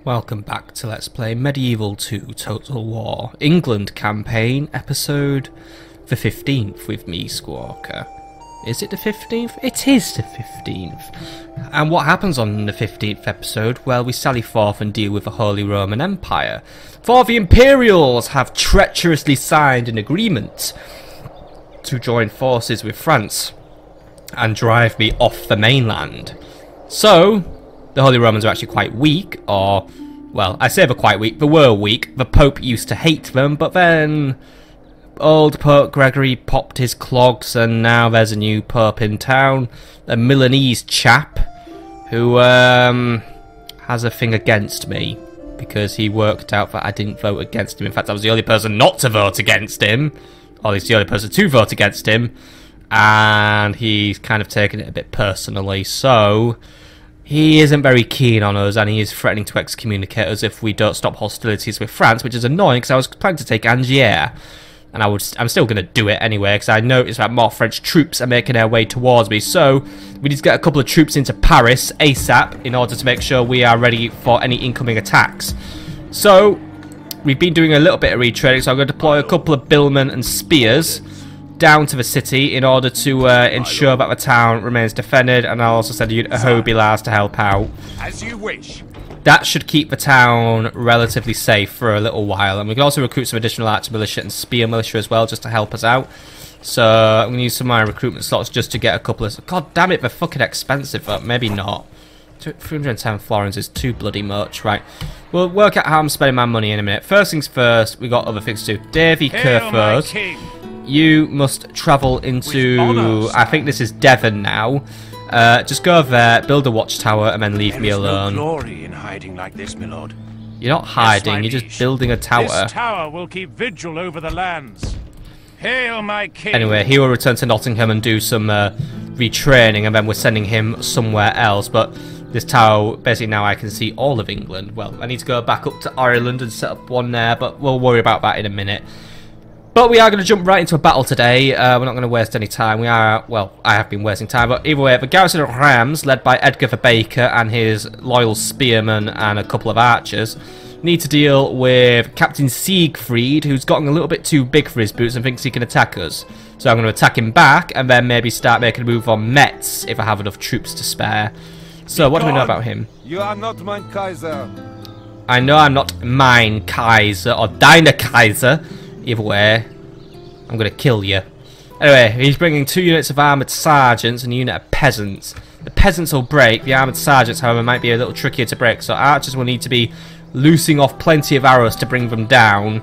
Welcome back to Let's Play Medieval 2 Total War England campaign, episode the 15th with me, Squawker. Is it the 15th? It is the 15th. And what happens on the 15th episode? Well, we sally forth and deal with the Holy Roman Empire. For the Imperials have treacherously signed an agreement to join forces with France and drive me off the mainland. So, the Holy Romans are actually quite weak, or, well, I say they're quite weak, they were weak. The Pope used to hate them, but then old Pope Gregory popped his clogs, and now there's a new Pope in town, a Milanese chap, who has a thing against me, because he worked out that I didn't vote against him. In fact, I was the only person not to vote against him, or at least the only person to vote against him, and he's kind of taken it a bit personally, so he isn't very keen on us, and he is threatening to excommunicate us if we don't stop hostilities with France, which is annoying because I was planning to take Angers, and I'm still going to do it anyway because I noticed that more French troops are making their way towards me. So we need to get a couple of troops into Paris ASAP in order to make sure we are ready for any incoming attacks. So we've been doing a little bit of retraining, so I'm going to deploy a couple of billmen and spears down to the city in order to ensure that the town remains defended, and I'll also send a hobilars to help out. As you wish. That should keep the town relatively safe for a little while, and we can also recruit some additional archer militia and spear militia as well, just to help us out. So I'm going to use some of my recruitment slots just to get a couple of... God damn it, they're fucking expensive, but maybe not. 310 florins is too bloody much. Right, we'll work out how I'm spending my money in a minute. First things first, we got other things to do. Davy Kerford, you must travel into, I think this is Devon now. Just go over there, build a watchtower, and then leave me alone. No glory in hiding like this, my lord. You're not hiding, you're just building a tower. This tower will keep vigil over the lands. Hail, my king. Anyway, he will return to Nottingham and do some retraining, and then we're sending him somewhere else. But this tower, basically now I can see all of England. Well, I need to go back up to Ireland and set up one there, but we'll worry about that in a minute. But we are going to jump right into a battle today. We're not going to waste any time. We are, well, I have been wasting time, but either way, the garrison of Rams, led by Edgar the Baker and his loyal spearmen and a couple of archers, need to deal with Captain Siegfried, who's gotten a little bit too big for his boots and thinks he can attack us. So I'm going to attack him back, and then maybe start making a move on Metz, if I have enough troops to spare. So, what do we know about him? You are not mein Kaiser. I know I'm not mein Kaiser, or deine Kaiser. Either way, I'm going to kill you. Anyway, he's bringing 2 units of armoured sergeants and a unit of peasants. The peasants will break. The armoured sergeants, however, might be a little trickier to break. So archers will need to be loosing off plenty of arrows to bring them down.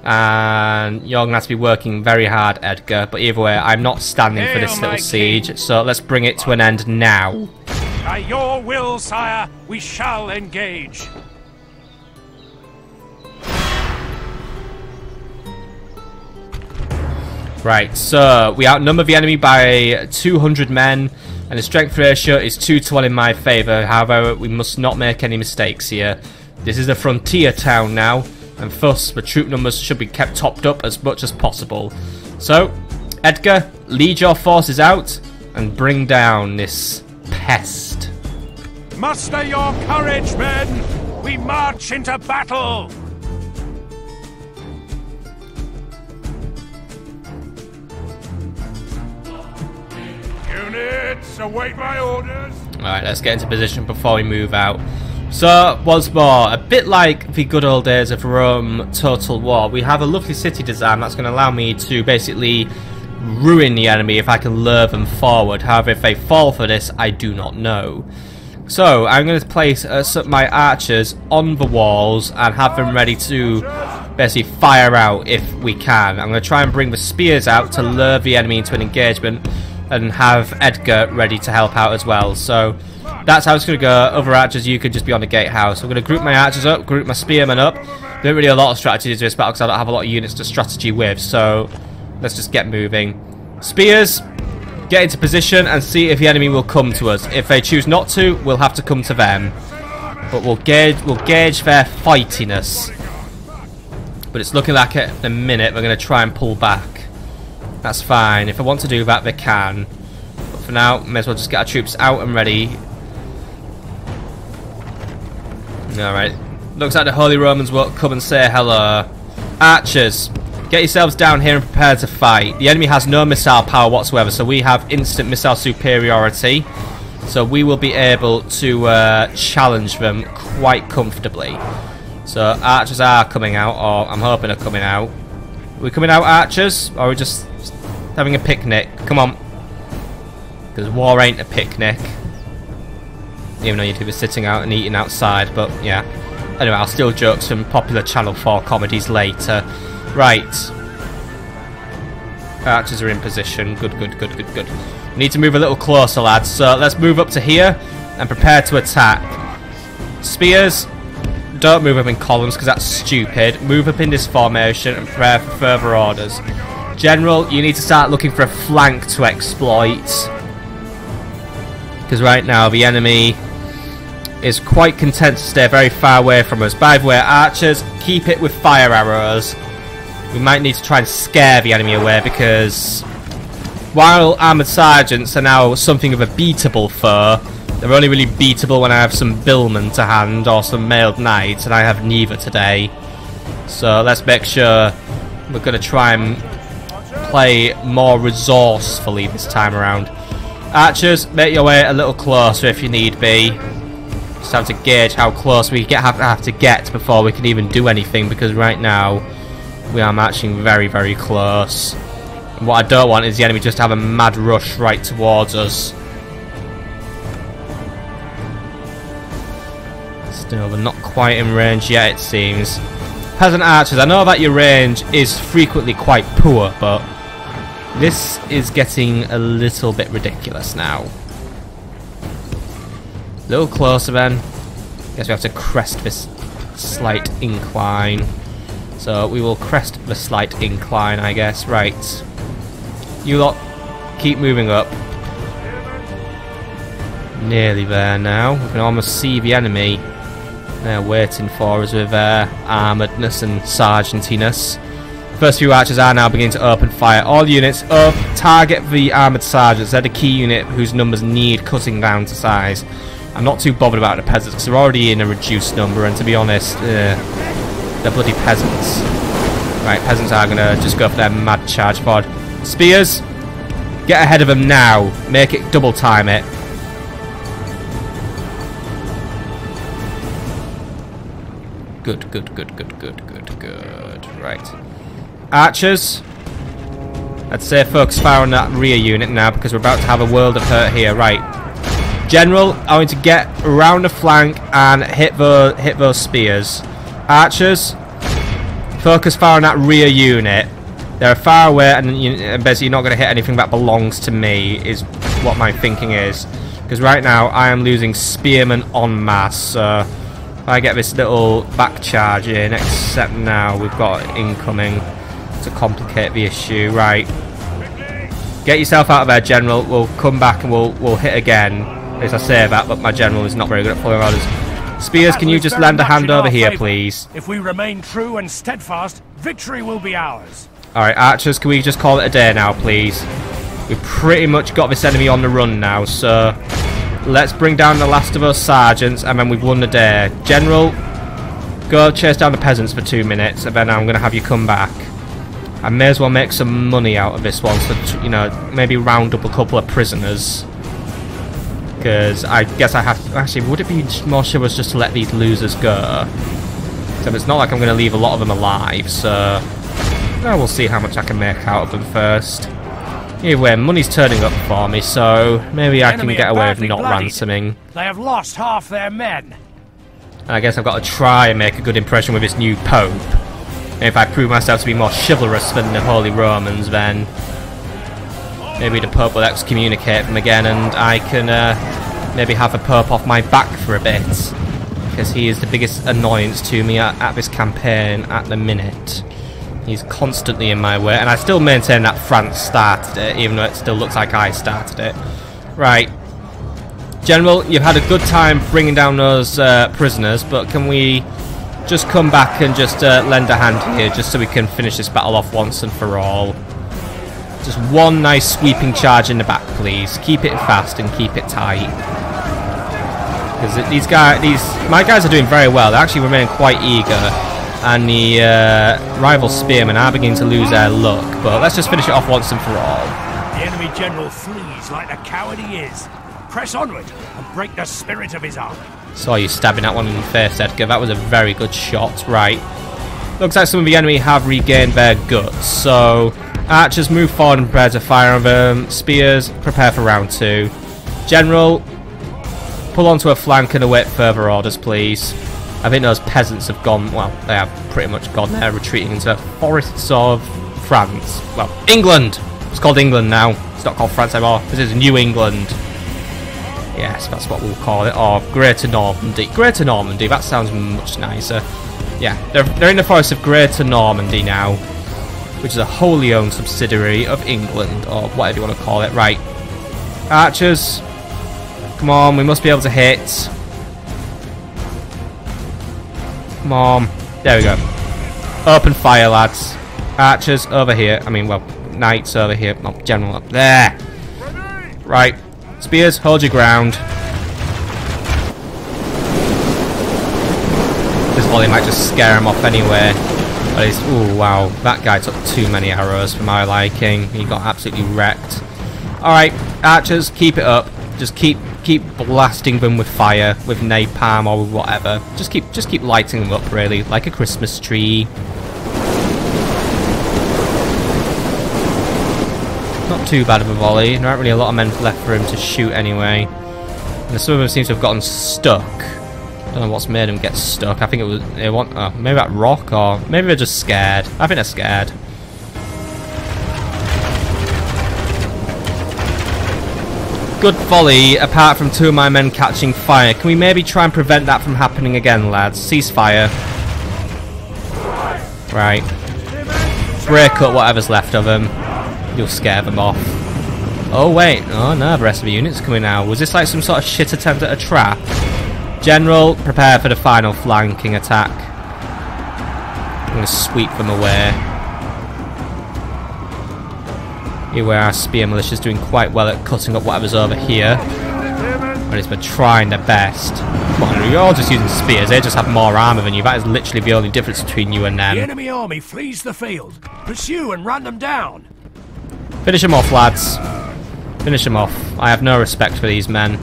And you're going to have to be working very hard, Edgar. But either way, I'm not standing for this little siege. So let's bring it to an end now. By your will, sire, we shall engage. Right, so we outnumber the enemy by 200 men, and the strength ratio is 2-1 in my favour. However, we must not make any mistakes here. This is a frontier town now, and thus the troop numbers should be kept topped up as much as possible. So, Edgar, lead your forces out and bring down this pest. Muster your courage, men! We march into battle! Units, await my orders. Alright, let's get into position before we move out. So, once more, a bit like the good old days of Rome Total War, we have a lovely city design that's going to allow me to basically ruin the enemy if I can lure them forward. However, if they fall for this, I do not know. So, I'm going to place my archers on the walls and have them ready to basically fire out if we can. I'm going to try and bring the spears out to lure the enemy into an engagement, and have Edgar ready to help out as well. So that's how it's going to go. Other archers, you could just be on the gatehouse. I'm going to group my archers up, group my spearmen up. Don't really have a lot of strategy to this battle because I don't have a lot of units to strategy with. So let's just get moving. Spears, get into position and see if the enemy will come to us. If they choose not to, we'll have to come to them. But we'll gauge their fightiness. But it's looking like at the minute we're going to try and pull back. That's fine. If I want to do that, they can. But for now, may as well just get our troops out and ready. Alright. Looks like the Holy Romans will come and say hello. Archers, get yourselves down here and prepare to fight. The enemy has no missile power whatsoever, so we have instant missile superiority. So we will be able to challenge them quite comfortably. So archers are coming out, or I'm hoping are coming out. Are we coming out, archers? Or are we just having a picnic? Come on. Because war ain't a picnic. Even though you'd be sitting out and eating outside, but yeah. Anyway, I'll steal jokes from popular Channel 4 comedies later. Right. Archers are in position. Good, good, good, good, good. We need to move a little closer, lads. So let's move up to here and prepare to attack. Spears, don't move up in columns because that's stupid. Move up in this formation and prepare for further orders. General, you need to start looking for a flank to exploit. Because right now the enemy is quite content to stay very far away from us. By the way, archers, keep it with fire arrows. We might need to try and scare the enemy away because while armoured sergeants are now something of a beatable foe, they're only really beatable when I have some billmen to hand or some mailed knights, and I have neither today. So let's make sure we're going to try and play more resourcefully this time around. Archers, make your way a little closer if you need be. Just have to gauge how close we have to get before we can even do anything, because right now we are marching very, very close. And what I don't want is the enemy just to have a mad rush right towards us. Still, we're not quite in range yet, it seems. Peasant archers, I know that your range is frequently quite poor, but this is getting a little bit ridiculous now. A little closer then. Guess we have to crest this slight incline. So we will crest the slight incline, I guess. Right. You lot keep moving up. Nearly there now. We can almost see the enemy. They're waiting for us with their armouredness and sergeantiness. First few archers are now beginning to open fire. All units up. Target the armoured sergeants. They're the key unit whose numbers need cutting down to size. I'm not too bothered about the peasants because they're already in a reduced number, and to be honest, they're bloody peasants. Right, peasants are going to just go for their mad charge forward. Spears, get ahead of them now. Make it double time it. Good, good, good, good, good, good, good. Right. Archers, I'd say focus fire on that rear unit now because we're about to have a world of hurt here. Right. General, I want to get around the flank and hit those spears. Archers, focus fire on that rear unit. They're far away, and basically you're not going to hit anything that belongs to me, is what my thinking is. Because right now I am losing spearmen en masse. So if I get this little back charge in, except now we've got incoming to complicate the issue. Right, get yourself out of there, General. We'll come back and we'll hit again. As I say that, but my general is not very good at following orders. Spears, can you just lend a hand over here, please? If we remain true and steadfast, victory will be ours. Alright, archers, can we just call it a day now, please? We've pretty much got this enemy on the run now, so let's bring down the last of us sergeants, and then we've won the day. General, go chase down the peasants for 2 minutes, and then I'm going to have you come back. I may as well make some money out of this one, so, you know, maybe round up a couple of prisoners. Because I guess I have to... Actually, would it be more chivalrous just to let these losers go? So it's not like I'm going to leave a lot of them alive, so... Well, we'll see how much I can make out of them first. Either way, money's turning up for me, so maybe I can get away with not ransoming. They have lost half their men. And I guess I've got to try and make a good impression with this new Pope. And if I prove myself to be more chivalrous than the Holy Romans, then... maybe the Pope will excommunicate them again, and I can maybe have the Pope off my back for a bit. Because he is the biggest annoyance to me at this campaign at the minute. He's constantly in my way, and I still maintain that France started it, even though it still looks like I started it. Right. General, you've had a good time bringing down those prisoners, but can we just come back and just lend a hand here, just so we can finish this battle off once and for all? Just one nice sweeping charge in the back, please. Keep it fast and keep it tight. Because my guys are doing very well. They're actually remaining quite eager, and the rival spearmen are beginning to lose their luck. But let's just finish it off once and for all. The enemy general flees like the coward he is. Press onward and break the spirit of his army. Saw you stabbing that one in the face, Edgar. That was a very good shot. Right. Looks like some of the enemy have regained their guts. So, archers, move forward and prepare to fire on them. Spears, prepare for round 2. General, pull onto a flank and await further orders, please. I think those peasants have gone, well, they have pretty much gone there, retreating into the forests of France. Well, England! It's called England now. It's not called France anymore. This is New England. Yes, that's what we'll call it. Or Greater Normandy. Greater Normandy, that sounds much nicer. Yeah, they're in the forest of Greater Normandy now, which is a wholly owned subsidiary of England, or whatever you want to call it. Right. Archers, come on, we must be able to hit. Come on. There we go. Open fire, lads. Archers over here. I mean, well, knights over here. Not general up there. Right. Spears, hold your ground. This volley might just scare him off anyway. But it's, ooh, wow, that guy took too many arrows for my liking. He got absolutely wrecked. Alright, archers, keep it up. Just keep blasting them with fire, with napalm or with whatever. Just keep lighting them up, really, like a Christmas tree. Not too bad of a volley. There aren't really a lot of men left for him to shoot anyway. And some of them seem to have gotten stuck. I don't know what's made them get stuck. I think it was they want maybe that rock, or maybe they're just scared. I think they're scared. Good volley, apart from 2 of my men catching fire. Can we maybe try and prevent that from happening again, lads? Cease fire. Right. Break up whatever's left of them. You'll scare them off. Oh wait, oh no, the rest of the unit's coming now. Was this like some sort of shit attempt at a trap? General, prepare for the final flanking attack. I'm going to sweep them away. Here where our spear militia's doing quite well at cutting up whatever's over here. Or at least they're trying their best. Come on, you're all just using spears. They just have more armour than you. That is literally the only difference between you and them. The enemy army flees the field. Pursue and run them down. Finish them off, lads. Finish them off. I have no respect for these men.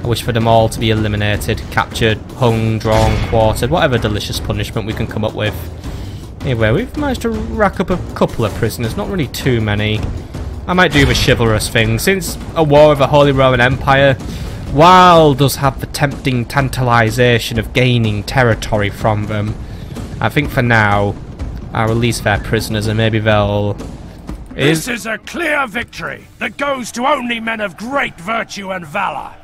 I wish for them all to be eliminated, captured, hung, drawn, quartered, whatever delicious punishment we can come up with. Anyway, we've managed to rack up a couple of prisoners, not really too many. I might do the chivalrous thing. Since a war with the Holy Roman Empire, while does have the tempting tantalisation of gaining territory from them, I think for now, I'll release their prisoners and maybe they'll... This is a clear victory that goes to only men of great virtue and valour.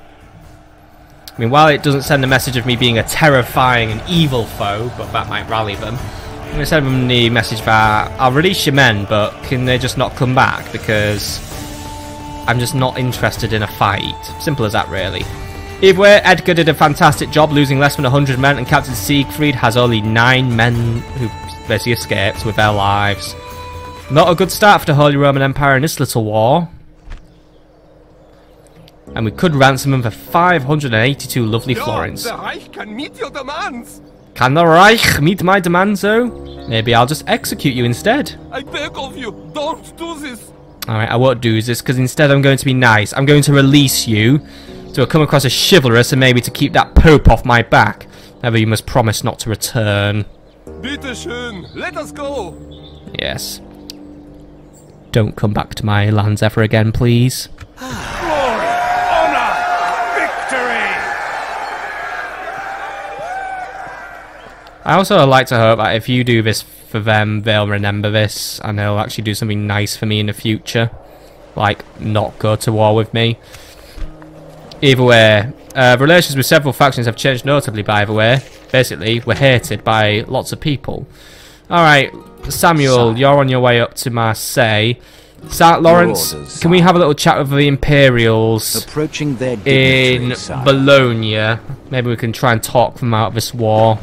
I mean, while it doesn't send the message of me being a terrifying and evil foe, but that might rally them, I'm going to send them the message that I'll release your men, but can they just not come back? Because I'm just not interested in a fight. Simple as that, really. Either way, Edgar did a fantastic job losing less than 100 men, and Captain Siegfried has only 9 men who basically escaped with their lives. Not a good start for the Holy Roman Empire in this little war. And we could ransom them for 582 lovely florins. The Reich can meet your demands. Can the Reich meet my demands, though? Maybe I'll just execute you instead. I beg of you, don't do this. Alright, I won't do this, because instead I'm going to be nice. I'm going to release you, to come across as chivalrous and maybe to keep that Pope off my back. However, you must promise not to return. Bitte schön, let us go. Yes. Don't come back to my lands ever again, please. Glory, honor, victory. I also like to hope that if you do this for them, they'll remember this and they'll actually do something nice for me in the future. Like, not go to war with me. Either way, relations with several factions have changed notably, by the way. Basically, we're hated by lots of people. Alright, Samuel, you're on your way up to Marseille. St. Lawrence, can we have a little chat with the Imperials approaching their in Bologna? Maybe we can try and talk them out of this war.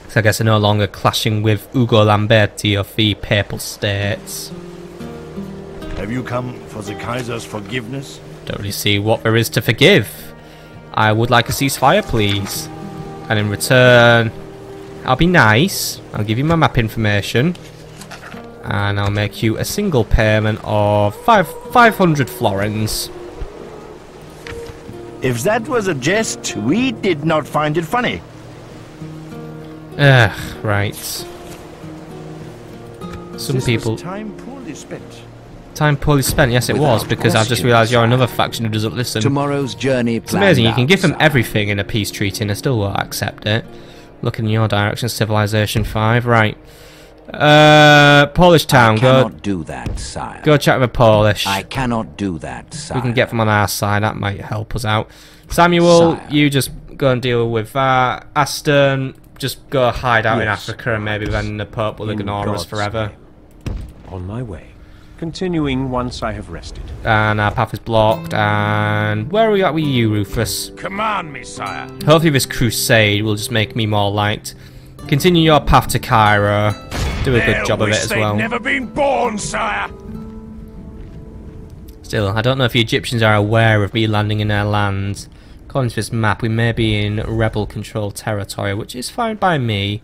So I guess they're no longer clashing with Ugo Lamberti of the Papal States. Have you come for the Kaiser's forgiveness? Don't really see what there is to forgive. I would like a ceasefire, please. And in return, I'll be nice. I'll give you my map information. And I'll make you a single payment of 500 florins. If that was a jest, we did not find it funny. Ugh, right. Some This people... was time poorly spent. Time poorly spent, yes it was, because I've just realised you're another faction who doesn't listen. Tomorrow's journey. It's amazing, you can give them everything in a peace treaty and they still won't accept it. Look in your direction, Civilization 5, right. Polish town, I cannot do that, sire. go chat with a Polish. I cannot do that, sire. We can get them on our side, that might help us out. Samuel, Sire. you just go and deal with that. Aston, just go hide out in Yes. Africa and maybe then the Pope will In ignore us God's forever. On my way. Continuing once I have rested. And our path is blocked, and where are we at with you, Rufus? Command me, sire. Hopefully this crusade will just make me more liked. Continue your path to Cairo. Do a good job of it as well. Never been born, sire. Still, I don't know if the Egyptians are aware of me landing in their lands. According to this map, we may be in rebel-controlled territory, which is fine by me.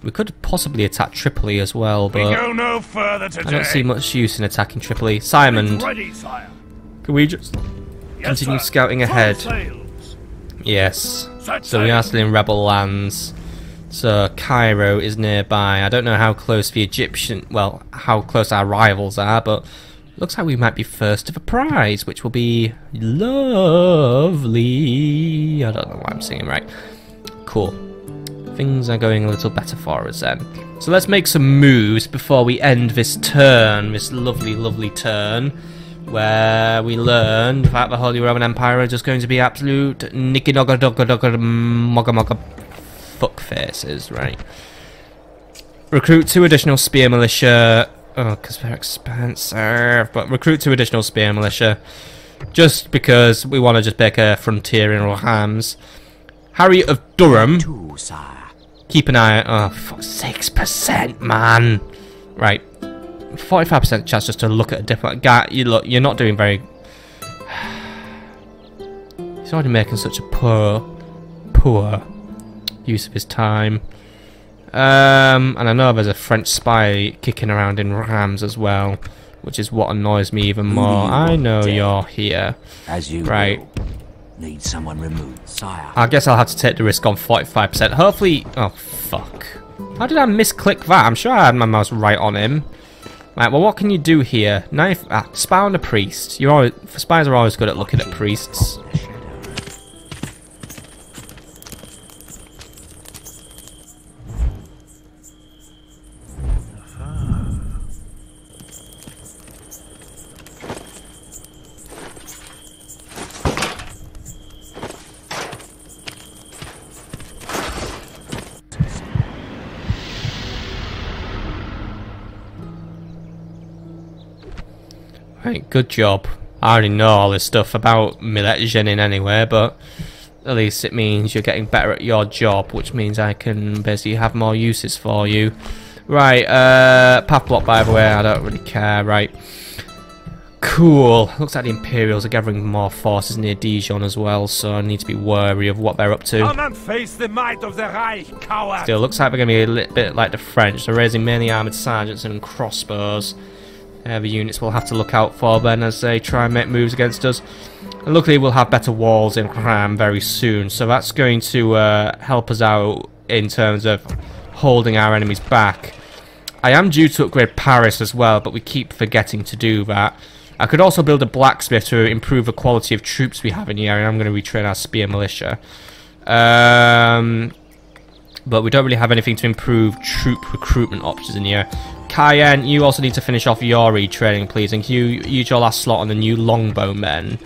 We could possibly attack Tripoli as well, We but go no further today. I don't see much use in attacking Tripoli. Simon, Ready, sire. can we just Yes, continue sir. scouting Full ahead? sails. Yes. Set So we are sail. still in rebel lands. So Cairo is nearby. I don't know how close the Egyptian, well, how close our rivals are, but looks like we might be first to the prize, which will be lovely. I don't know why I'm singing right. Cool. Things are going a little better for us then. So let's make some moves before we end this turn, this lovely, lovely turn, where we learned that the Holy Roman Empire are just going to be absolute nicky nogga dogga dogga mogga mogga fuck faces, right? Recruit 2 additional spear militia. Oh, because they're expensive. But recruit 2 additional spear militia. Just because we want to just make a frontier in Rams. Harry of Durham. Two, sire. Keep an eye. Oh, fuck, 6%, man. Right. 45% chance just to look at a different guy. You're not doing very. He's already making such a poor use of his time. And I know there's a French spy kicking around in Rams as well, which is what annoys me even more. I know you're here. As you Right. will. Need someone removed, sire. I guess I'll have to take the risk on 45%. Hopefully... Oh, fuck. How did I misclick that? I'm sure I had my mouse right on him. Right, well, what can you do here? Knife... spy on the priest. You're always... Spies are always good at looking at priests. Right, good job. I already know all this stuff about Miletianin anyway, but at least it means you're getting better at your job, which means I can basically have more uses for you. Right, path block by the way, I don't really care, right. Cool. Looks like the Imperials are gathering more forces near Dijon as well, so I need to be wary of what they're up to. Come and face the might of the Reich, coward. Still, looks like they're going to be a little bit like the French. They're raising mainly armoured sergeants and crossbows. The units will have to look out for then as they try and make moves against us. And luckily we'll have better walls in Cram very soon, so that's going to help us out in terms of holding our enemies back. I am due to upgrade Paris as well, but we keep forgetting to do that. I could also build a blacksmith to improve the quality of troops we have in the area. I'm going to retrain our spear militia. But we don't really have anything to improve troop recruitment options in here. Cayenne, you also need to finish off your retraining, please, and you use your last slot on the new longbowmen.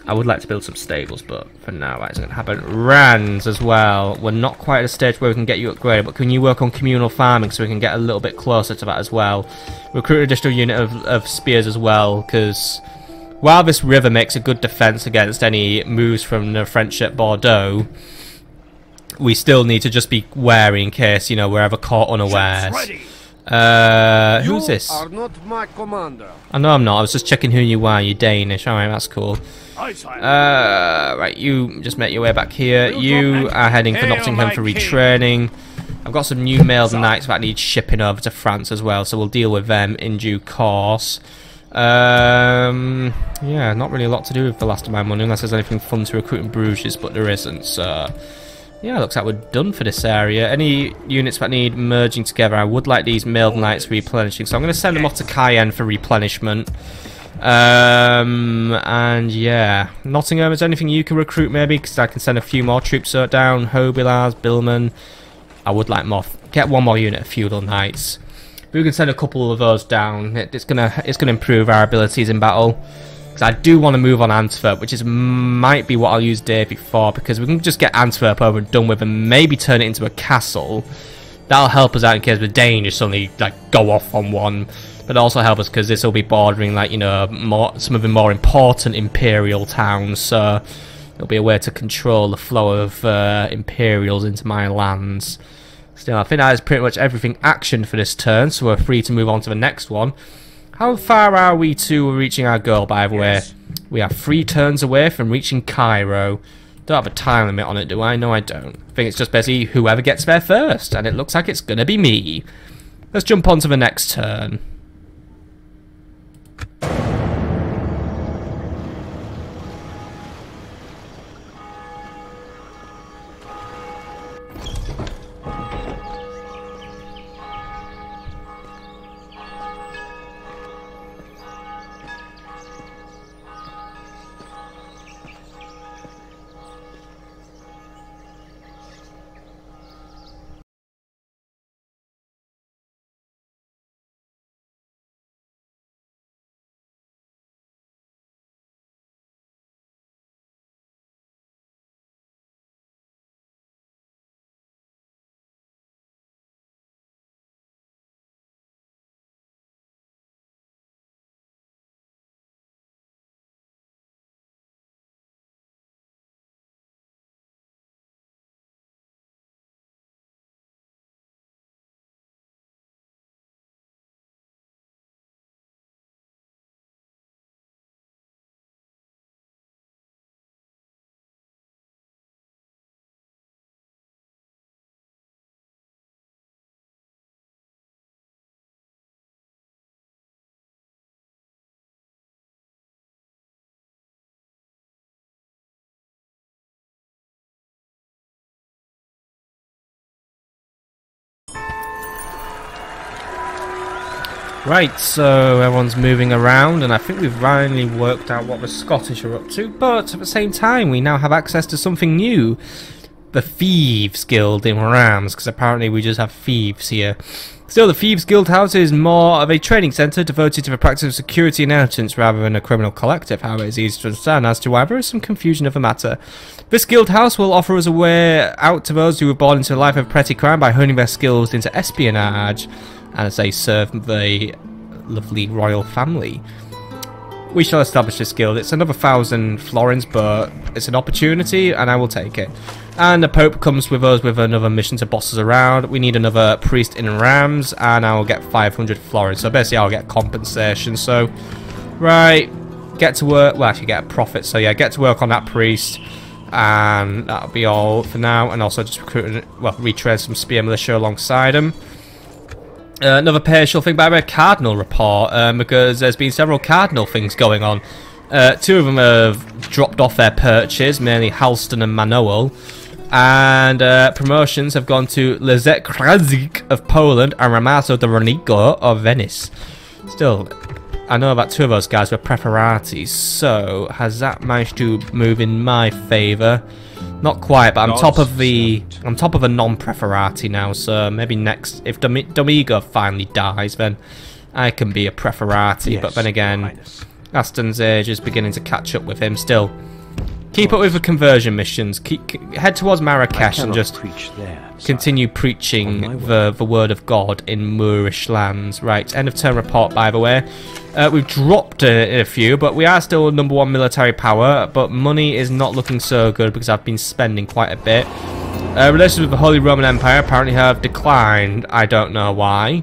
I would like to build some stables, but for now that isn't going to happen. Rands as well. We're not quite at a stage where we can get you upgraded, but can you work on communal farming so we can get a little bit closer to that as well? Recruit an additional unit of spears as well, because while this river makes a good defense against any moves from the French at Bordeaux, we still need to just be wary in case, you know, we're ever caught unawares. Who's this? You are not my commander. I know I'm not. I was just checking who you are. You're Danish. Alright, that's cool. Aye, sire. Right, you just make your way back here. You are heading for Nottingham for retraining. I've got some new mailed knights that need shipping over to France as well, so we'll deal with them in due course. Yeah, not really a lot to do with the last of my money, unless there's anything fun to recruit in Bruges, but there isn't, so... Yeah, looks like we're done for this area. Any units that need merging together, I would like these mailed knights replenishing, so I'm going to send them off to Cayenne for replenishment. And yeah, Nottingham, is there anything you can recruit maybe? Because I can send a few more troops down. Hobilars, Billman. I would like more. Get one more unit of feudal knights. If we can send a couple of those down, it's gonna improve our abilities in battle. I do want to move on Antwerp, which might be what I'll use Davy for, because we can just get Antwerp over and done with and maybe turn it into a castle. That'll help us out in case the Danes suddenly like go off on one, but also help us because this will be bordering, like, you know, some of the more important imperial towns, so it'll be a way to control the flow of imperials into my lands. Still, I think that is pretty much everything action for this turn, so we're free to move on to the next one. How far are we to reaching our goal, by the way? We are 3 turns away from reaching Cairo. Don't have a time limit on it, do I? No, I don't. I think it's just basically whoever gets there first, and it looks like it's going to be me. Let's jump on to the next turn. Right, so everyone's moving around, and I think we've finally worked out what the Scottish are up to, but at the same time we now have access to something new. The Thieves Guild in Rams, because apparently we just have thieves here. Still, the Thieves Guild House is more of a training centre devoted to the practice of security and intelligence rather than a criminal collective. However, it's easy to understand as to why there is some confusion of the matter. This guild house will offer us a way out to those who were born into a life of petty crime by honing their skills into espionage, and as they serve the lovely royal family. We shall establish this guild. It's another 1,000 florins, but it's an opportunity, and I will take it. And the Pope comes with us with another mission to boss us around. We need another priest in Rams, and I will get 500 florins. So basically, I'll get compensation. So, right, get to work. Well, actually, get a profit. So yeah, get to work on that priest, and that'll be all for now. And also just recruit, well, retrain some spear militia alongside him. Another partial thing by the Cardinal report, because there's been several Cardinal things going on. 2 of them have dropped off their perches, mainly Halston and Manoel. And promotions have gone to Leszek Krazik of Poland and Ramazo de Ronigo of Venice. Still, I know that 2 of those guys were preferatis, so has that managed to move in my favour? Not quite, but I'm top of a non-preferati now, so maybe next, if Domingo finally dies, then I can be a preferati. Yes, but then again, Aston's age is beginning to catch up with him. Still, keep up with the conversion missions. Head towards Marrakesh and just continue preaching the word of God in Moorish lands. Right, end of turn report, by the way. We've dropped a few, but we are still #1 military power, but money is not looking so good because I've been spending quite a bit. Relations with the Holy Roman Empire apparently have declined. I don't know why.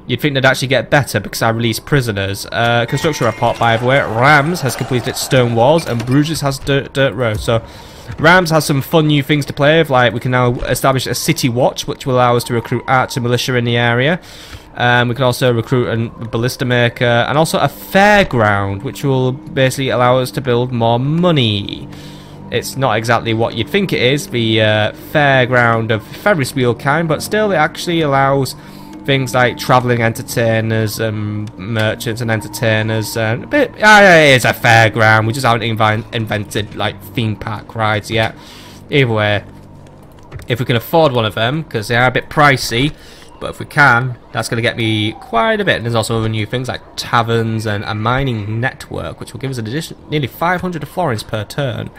You'd think they'd actually get better because I released prisoners. Construction report, by the way. Rams has completed its stone walls and Bruges has dirt roads. So Rams has some fun new things to play with, like we can now establish a city watch, which will allow us to recruit archer militia in the area. We can also recruit a ballista maker and also a fairground, which will basically allow us to build more money. It's not exactly what you'd think it is, the fairground of Ferris wheel kind, but still it actually allows things like travelling entertainers and merchants and entertainers. And it is a fairground. We just haven't invented like theme park rides yet. Either way, if we can afford one of them, because they are a bit pricey, but if we can, that's going to get me quite a bit. And there's also other new things like taverns and a mining network, which will give us an addition nearly 500 florins per turn.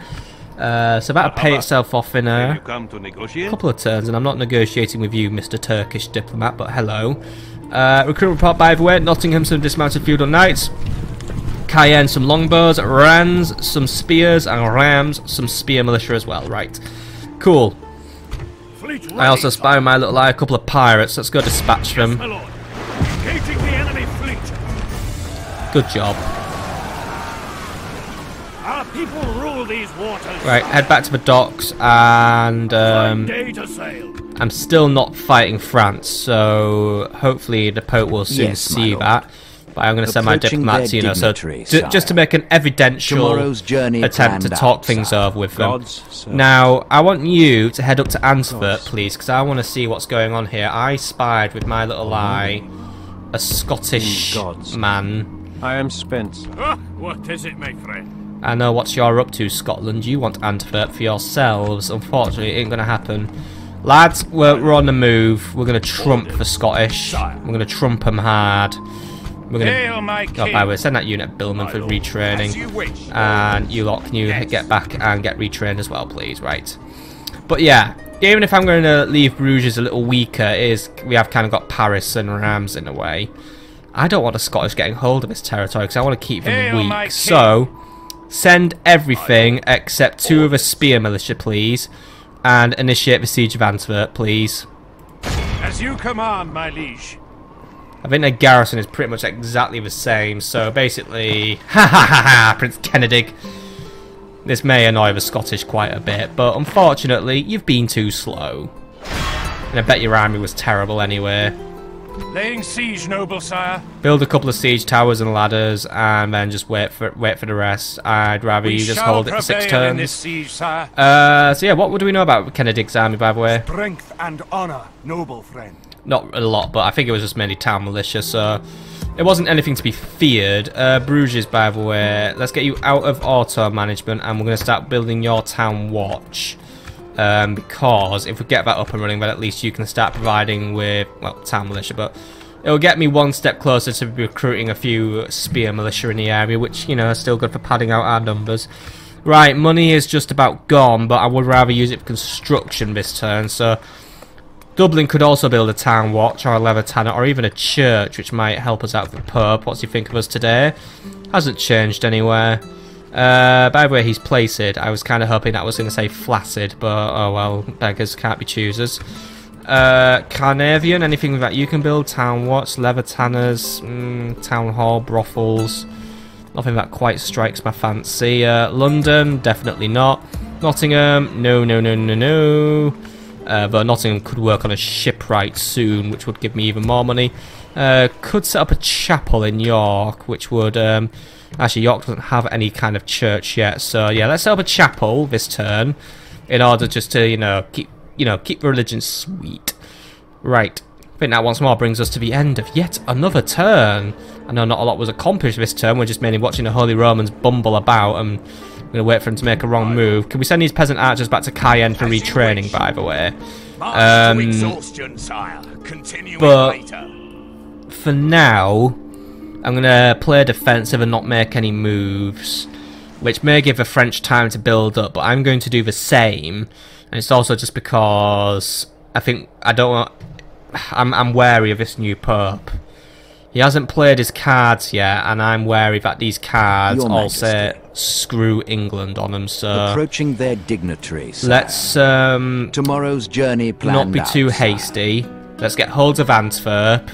So that'll pay itself off in a couple of turns, and I'm not negotiating with you, Mr. Turkish diplomat, but hello. Recruitment report, by the way. Nottingham, some dismounted feudal knights. Cayenne, some longbows. Rans, some spears. And Rams, some spear militia as well. Right. Cool. I also spy my little eye a couple of pirates. Let's go dispatch them. Good job. Our people rule these waters. Right, head back to the docks, and I'm still not fighting France, so hopefully the Pope will soon see that. But I'm going to send my diplomats, you know, so just to make an evidential attempt to talk things over with them. Now, I want you to head up to Antwerp, please, because I want to see what's going on here. I spied with my little eye a Scottish man. I am spent. What is it, my friend? I know what you're up to, Scotland. You want Antwerp for yourselves. Unfortunately, it ain't going to happen. Lads, we're on the move. We're going to trump the Scottish. We're going to trump them hard. We're going to... Oh, by the way, send that unit Billman for retraining. And you lot, can you get back and get retrained as well, please? Right. But yeah, even if I'm going to leave Bruges a little weaker, we have kind of got Paris and Rams in a way. I don't want the Scottish getting hold of this territory because I want to keep them weak. So... send everything except 2 of a spear militia, please, and initiate the siege of Antwerp, please. As you command, my liege. I think the garrison is pretty much exactly the same, so basically, ha ha ha ha, Prince Kennedy. This may annoy the Scottish quite a bit, but unfortunately, you've been too slow. And I bet your army was terrible anyway. Laying siege, noble sire. Build a couple of siege towers and ladders, and then just wait for the rest. I'd rather you just hold it for 6 turns. In this siege, sire. So yeah, what do we know about Kennedy's army, by the way? Strength and honor, noble friend. Not a lot, but I think it was just mainly town militia, so it wasn't anything to be feared. Bruges, by the way, let's get you out of auto management, and we're going to start building your town watch. Because if we get that up and running, then at least you can start providing with, well, town militia, but it'll get me one step closer to recruiting a few spear militia in the area, which, you know, is still good for padding out our numbers. Right, money is just about gone, but I would rather use it for construction this turn, so Dublin could also build a town watch or a leather tanner or even a church, which might help us out with the Pope. What do you think of us today? Hasn't changed anywhere. By the way, he's placid. I was kind of hoping that was going to say flaccid, but oh well, beggars can't be choosers. Carnarvon, anything that you can build? Town watch, leather tanners, town hall, brothels. Nothing that quite strikes my fancy. London, definitely not. Nottingham, no. But Nottingham could work on a shipwright soon, which would give me even more money. Could set up a chapel in York, which would... actually, York doesn't have any kind of church yet, so yeah, let's set up a chapel this turn in order just to, keep religion sweet. Right. I think that once more brings us to the end of yet another turn. I know not a lot was accomplished this turn. We're just mainly watching the Holy Romans bumble about and I'm going to wait for them to make a wrong move. Can we send these peasant archers back to Cayenne for retraining, by the way? But for now, I'm going to play defensive and not make any moves, which may give the French time to build up, but I'm going to do the same. And it's also just because I'm wary of this new Pope. He hasn't played his cards yet, and I'm wary that these cards all say screw England on them, so... Approaching their dignitaries. Let's, tomorrow's journey planned not be too hasty. Let's get hold of Antwerp.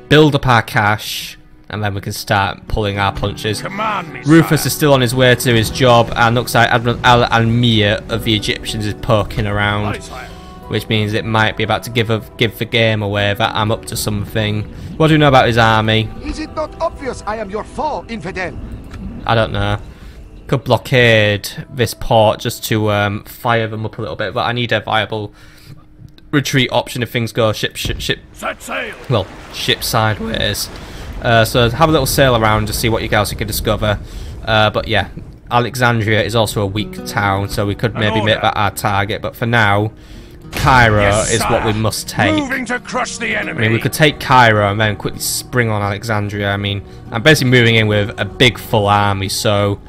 build up our cash, and then we can start pulling our punches. Command me, Rufus sire. is still on his way to his job, and looks like Admiral Al-Almir of the Egyptians is poking around, Aye, sire. which means it might be about to give the game away that I'm up to something. What do we know about his army? Is it not obvious I am your foe, infidel? I don't know. Could blockade this port just to fire them up a little bit, but I need a viable retreat option if things go ship Set sail. well, ship sideways. So have a little sail around to see what you guys can discover. But yeah, Alexandria is also a weak town, so we could maybe make that our target. But for now, Cairo Yes, is what we sire. must take. Moving to crush the enemy. I mean, we could take Cairo and then quickly spring on Alexandria. I mean, I'm basically moving in with a big full army, so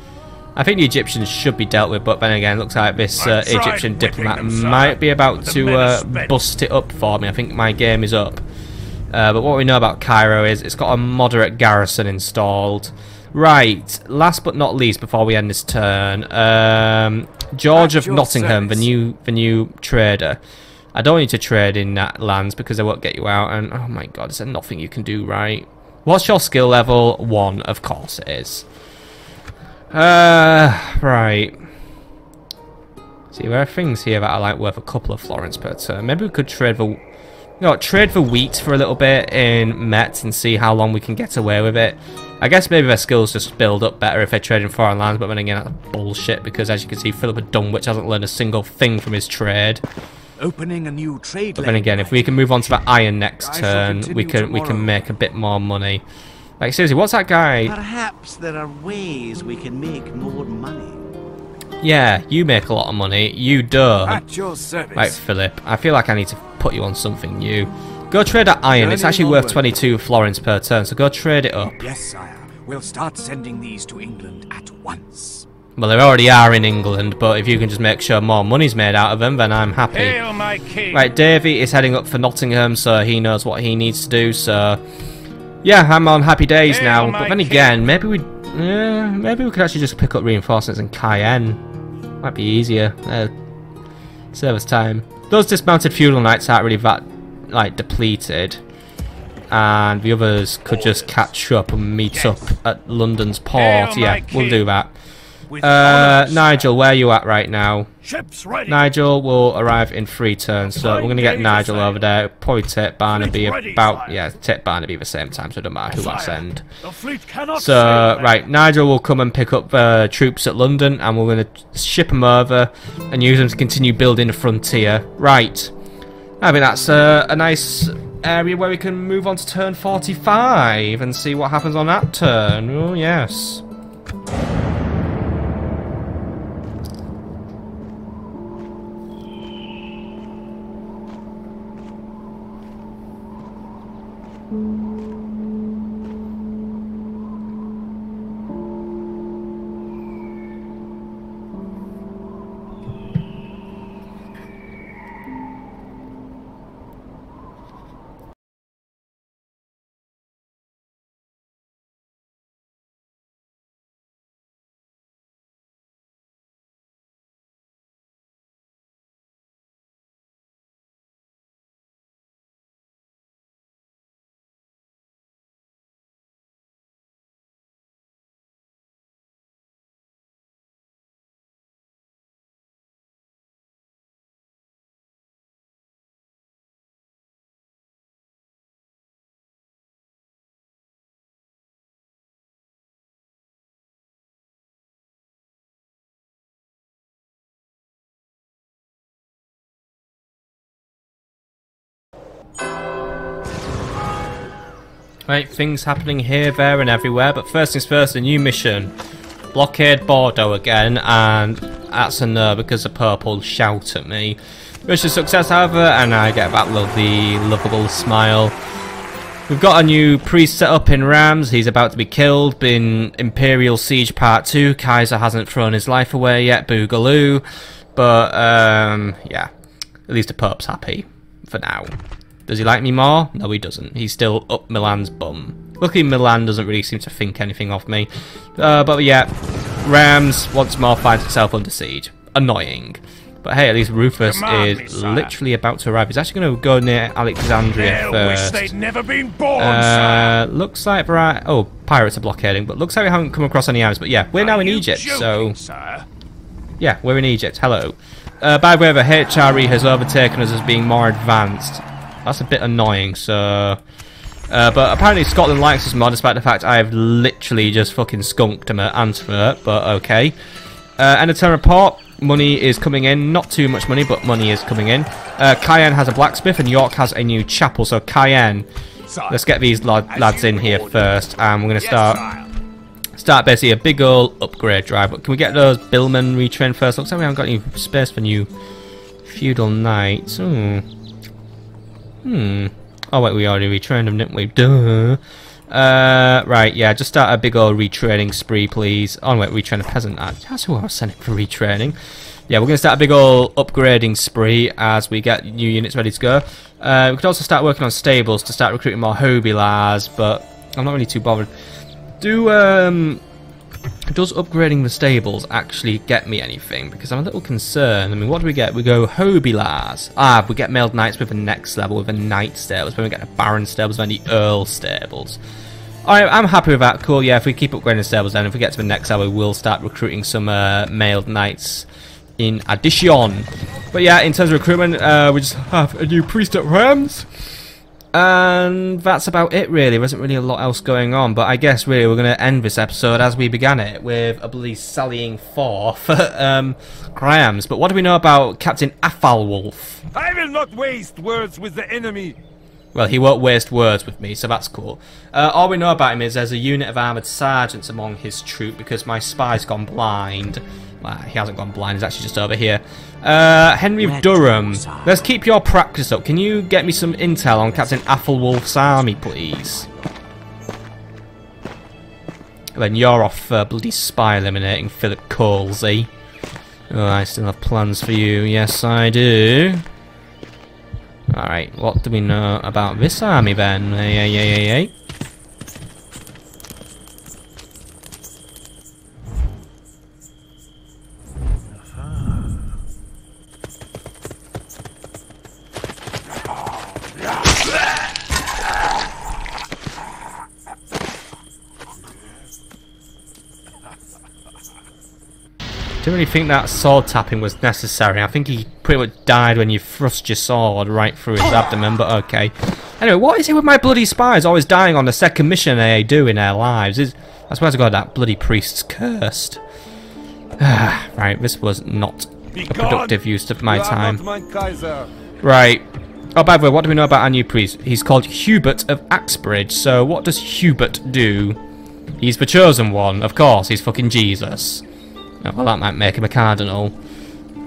I think the Egyptians should be dealt with. But then again, it looks like this I've tried Egyptian whipping diplomat them, sire, might be about but the men are to spent. bust it up for me. I think my game is up. But what we know about Cairo is it's got a moderate garrison installed. Right, last but not least, before we end this turn, George of your Nottingham, the service. new trader. I don't need to trade in that lands because they won't get you out. And oh my god, is there nothing you can do right? What's your skill level? 1, of course it is. Right. See, there are things here that are like worth a couple of florins per turn. Maybe we could trade the, trade the wheat for a little bit in Met and see how long we can get away with it. I guess maybe their skills just build up better if they trade in foreign lands, but then again, that's bullshit because as you can see, Philip of Dunwich hasn't learned a single thing from his trade. Opening a new trade But then again, if we can move on to the iron next I shall turn, we continue can tomorrow. make a bit more money. Like seriously, what's that guy? Perhaps there are ways we can make more money. Yeah, you make a lot of money. You don't. At your service. Right, Philip. I feel like I need to put you on something new. Go trade that iron. It's Journey actually worth onward. 22 florins per turn, so go trade it up. Yes, sire. We'll start sending these to England at once. Well, they already are in England, but if you can just make sure more money's made out of them, then I'm happy. Hail my king. Right, Davy is heading up for Nottingham, so he knows what he needs to do, so... Yeah, I'm on happy days Hail now, my but then king. again, maybe we could actually just pick up reinforcements in Cayenne. Might be easier. Save us time. Those dismounted feudal knights aren't really that, like, depleted. And the others could just catch up and meet up at London's port. Hail Yeah, my we'll king. do that. With honor, Nigel, where are you at right now? ships ready. Nigel will arrive in 3 turns, so we're going to get Nigel over there. Probably take Barnaby Fleet ready, about, sire. yeah, take Barnaby the same time, so it doesn't matter who I Sire, send. The fleet cannot So, sail right, Nigel will come and pick up troops at London, and we're going to ship them over and use them to continue building the frontier. Right. I think that's a nice area where we can move on to turn 45 and see what happens on that turn. Oh, yes. Right, things happening here, there, and everywhere. But first things first, a new mission. Blockade Bordeaux again, and that's a no because the purple shout at me. Mission success, however, and I get that lovely, lovable smile. We've got a new priest set up in Rams. He's about to be killed. Been Imperial Siege Part 2. Kaiser hasn't thrown his life away yet. Boogaloo. But, yeah. At least the Pope's happy. For now. Does he like me more? No, he doesn't. He's still up Milan's bum. Luckily, Milan doesn't really seem to think anything of me. But yeah, Rams once more finds itself under siege. Annoying. But hey, at least Rufus Command me, is sire. literally about to arrive. He's actually going to go near Alexandria They'll wish first. they'd never been born, sire. Looks like pirates are blockading, but looks like we haven't come across any arms. But yeah, we're now Are in you Egypt, joking, so sire? yeah, we're in Egypt. Hello. By the way, the HRE has overtaken us as being more advanced. That's a bit annoying. So, but apparently Scotland likes this mod, despite the fact I have literally just fucking skunked them at Antwerp. But okay. End of turn report. Money is coming in. Not too much money, but money is coming in. Cayenne has a blacksmith and York has a new chapel. So Cayenne, let's get these lads in here first, and we're going to start basically a big old upgrade drive. But can we get those billmen retrained first? Looks like we haven't got any space for new feudal knights. Oh wait, we already retrained them, didn't we? Duh. Right, yeah, just start a big old retraining spree, please. Oh, wait, retrain a peasant. That's who I was sending for retraining. Yeah, we're going to start a big old upgrading spree as we get new units ready to go. We could also start working on stables to start recruiting more hobilars, but I'm not really too bothered. Does upgrading the stables actually get me anything? Because I'm a little concerned. I mean, what do we get? We go hobilars. We get mailed knights with the next level, with the knight stables. Then we get the baron stables, then the earl stables. Alright, I'm happy with that. Cool, yeah, if we keep upgrading stables, then if we get to the next level, we'll start recruiting some mailed knights in addition. But yeah, in terms of recruitment, we just have a new priest at Rams. And that's about it, really. There isn't really a lot else going on, but I guess really we're going to end this episode as we began it, with a bloody sallying forth Grahams. But what do we know about Captain Athalwulf? I will not waste words with the enemy. Well, he won't waste words with me, so that's cool. All we know about him is there's a unit of armoured sergeants among his troop, because my spy's gone blind. Well, he hasn't gone blind, he's actually just over here. Henry of Durham. Let's keep your practice up. Can you get me some intel on Captain Athalwulf's army, please? Then you're off bloody spy eliminating Philip Coles, eh? Oh, I still have plans for you. Yes, I do. Alright, what do we know about this army then? Hey. Didn't really think that sword tapping was necessary. I think he pretty much died when you thrust your sword right through his abdomen, but okay. Anyway, what is it with my bloody spies always dying on the second mission they do in their lives? I swear to God, that bloody priest's cursed. Right, this was not a productive use of my time. Right. Oh, by the way, what do we know about our new priest? He's called Hubert of Axbridge, so what does Hubert do? He's the chosen one, of course, he's fucking Jesus. Oh, well, that might make him a cardinal.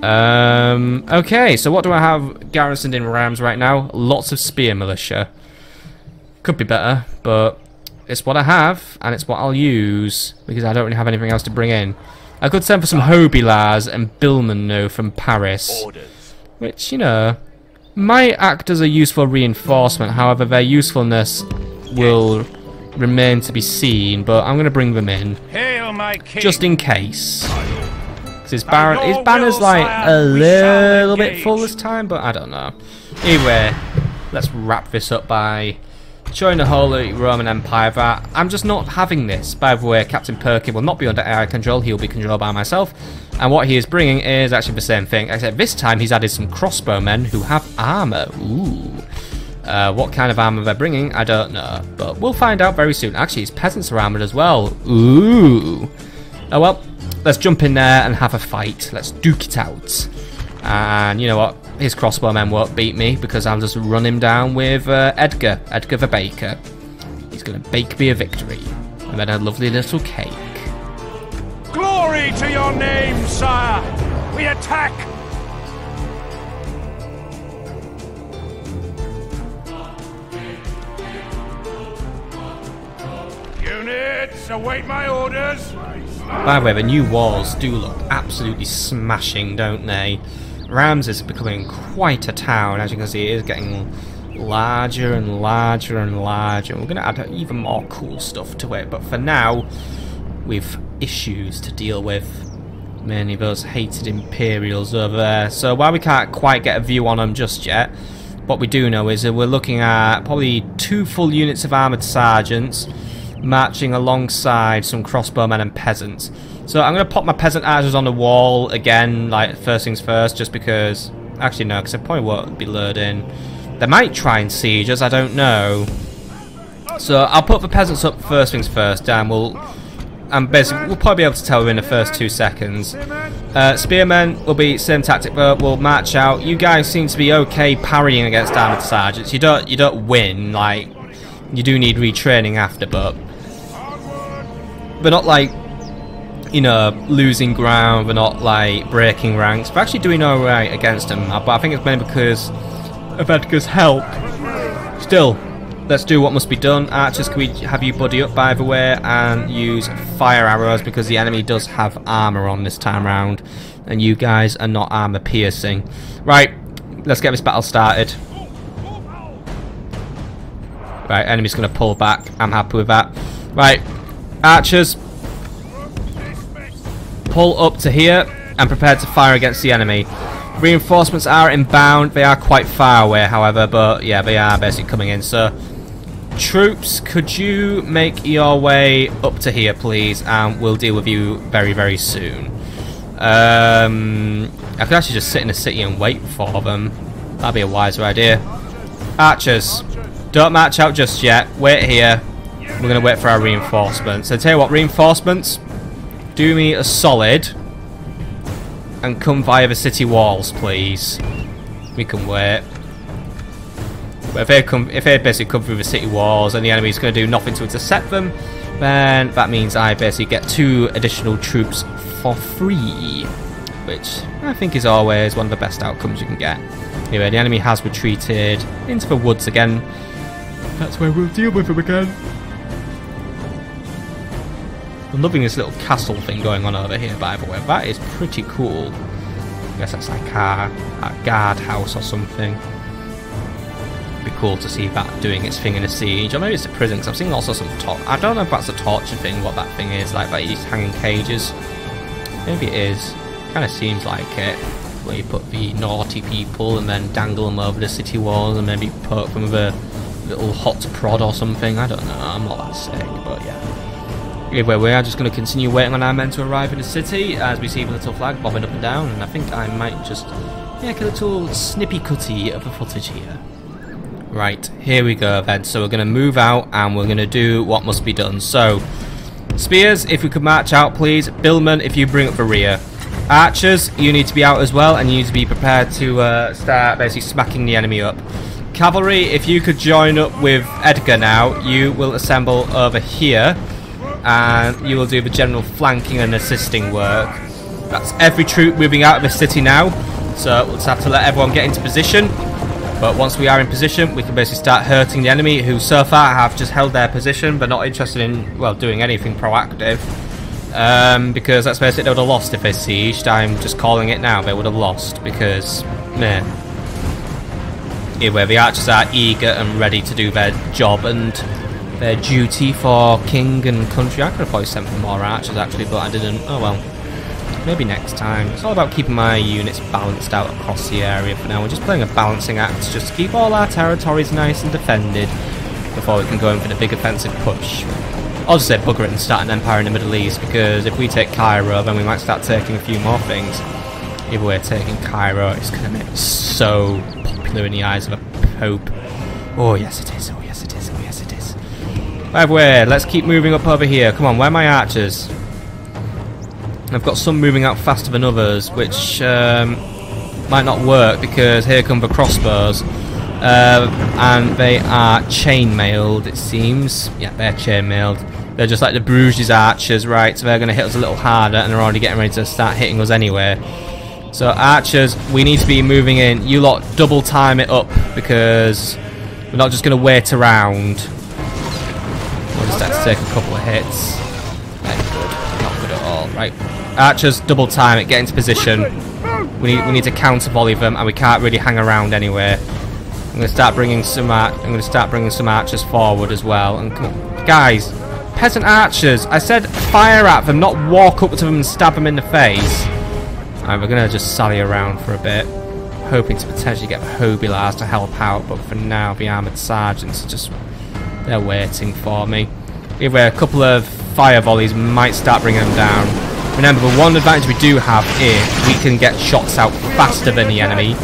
Okay, so what do I have garrisoned in Rams right now? Lots of spear militia. Could be better, but it's what I have, and it's what I'll use, because I don't really have anything else to bring in. I could send for some hobilars and billmen, though, from Paris. Which, you know, might act as a useful reinforcement. However, their usefulness will remain to be seen, but I'm going to bring them in. Hail, my king. Just in case. Because his banner's like a little bit full this time, but I don't know. Anyway, let's wrap this up by showing the Holy Roman Empire that I'm just not having this. By the way, Captain Perkin will not be under AI control, he'll be controlled by myself. And what he is bringing is actually the same thing, except this time he's added some crossbowmen who have armour. Ooh. What kind of armour they're bringing, I don't know. But we'll find out very soon. Actually, his peasants are armoured as well. Ooh. Oh well, let's jump in there and have a fight. Let's duke it out. And you know what? His crossbowmen won't beat me because I'll just run him down with Edgar the Baker. He's going to bake me a victory. And then a lovely little cake. Glory to your name, sire! We attack! Units, await my orders! By the way, the new walls do look absolutely smashing, don't they? Rams is becoming quite a town. As you can see, it is getting larger and larger and larger. We're going to add even more cool stuff to it, but for now, we've issues to deal with. Many of those hated Imperials over there. So while we can't quite get a view on them just yet, what we do know is that we're looking at probably 2 full units of armoured sergeants marching alongside some crossbowmen and peasants. So I'm going to pop my peasant archers on the wall again, like first things first, just because... Actually no, because they probably won't be lured in. They might try and siege us, I don't know. So I'll put the peasants up first things first, and basically we'll probably be able to tell within the first 2 seconds. Spearmen will be same tactic, but we'll march out. You guys seem to be okay parrying against armoured sergeants. You don't win, like you do need retraining after, but we're not like, you know, losing ground. We're not like breaking ranks. We're actually doing alright against them, but I think it's mainly because of Edgar's help. Still, let's do what must be done. Archers, can we have you buddy up by the way and use fire arrows, because the enemy does have armour on this time round and you guys are not armour piercing. Right, let's get this battle started. Right, enemy's going to pull back. I'm happy with that. Right, archers, pull up to here and prepare to fire against the enemy. Reinforcements are inbound. They are quite far away, however, but yeah, they are basically coming in. So, troops, could you make your way up to here, please, and we'll deal with you very, very soon. I could actually just sit in the city and wait for them. That'd be a wiser idea. Archers, don't march out just yet. Wait here. We're going to wait for our reinforcements. So, tell you what, reinforcements, do me a solid and come via the city walls, please. We can wait. But if they basically come through the city walls and the enemy's going to do nothing to intercept them, then that means I basically get 2 additional troops for free, which I think is always one of the best outcomes you can get. Anyway, the enemy has retreated into the woods again. That's where we'll deal with them again. I'm loving this little castle thing going on over here, by the way. That is pretty cool. I guess that's like a guardhouse or something. It'd be cool to see that doing its thing in a siege. Or maybe it's a prison, because I've seen also some I don't know if that's a torture thing, what that thing is, like these hanging cages. Maybe it is. Kind of seems like it. Where you put the naughty people and then dangle them over the city walls and maybe poke them with a little hot prod or something. I don't know. I'm not that sick, but yeah. Anyway, we are just going to continue waiting on our men to arrive in the city as we see the little flag bobbing up and down, and I think I might just make a little snippy cutty of the footage here. Right, here we go then. So we're going to move out and we're going to do what must be done. So, spears, if we could march out please. Billmen, if you bring up the rear. Archers, you need to be out as well, and you need to be prepared to start basically smacking the enemy up. Cavalry, if you could join up with Edgar now, you will assemble over here. And you will do the general flanking and assisting work. That's every troop moving out of the city now, so we'll just have to let everyone get into position. But once we are in position, we can basically start hurting the enemy, who so far have just held their position but not interested in, well, doing anything proactive, because let's face it, they would have lost if they sieged. I'm just calling it now, they would have lost, because meh. Anyway, the archers are eager and ready to do their job and their duty for king and country. I could have probably sent for more archers actually, but I didn't. Oh well, maybe next time. It's all about keeping my units balanced out across the area for now. We're just playing a balancing act just to keep all our territories nice and defended before we can go in for the big offensive push. I'll just say bugger it and start an empire in the Middle East, because if we take Cairo, then we might start taking a few more things. Either way, taking Cairo is going to make it so popular in the eyes of a pope. Oh yes it is, oh yes it is, oh yes it is. By the way, let's keep moving up over here. Come on, where are my archers? I've got some moving out faster than others, which might not work, because here come the crossbows. And they are chainmailed, it seems. Yeah, they're chainmailed. They're just like the Bruges archers, right? So they're going to hit us a little harder, and they're already getting ready to start hitting us anyway. So archers, we need to be moving in. You lot double time it up, because we're not just going to wait around. We'll just have to take a couple of hits. Not good. Not good at all. Right. Archers, double time it. Get into position. We need to counter volley them, and we can't really hang around anyway. I'm going to start bringing some. I'm going to start bringing some archers forward as well. And come on, guys, peasant archers. I said fire at them, not walk up to them and stab them in the face. Alright, we're going to just sally around for a bit, hoping to potentially get the Hobilars to help out, but for now the armoured sergeants are just, they're waiting for me. Either way, a couple of fire volleys might start bringing them down. Remember, the one advantage we do have is we can get shots out faster than the enemy,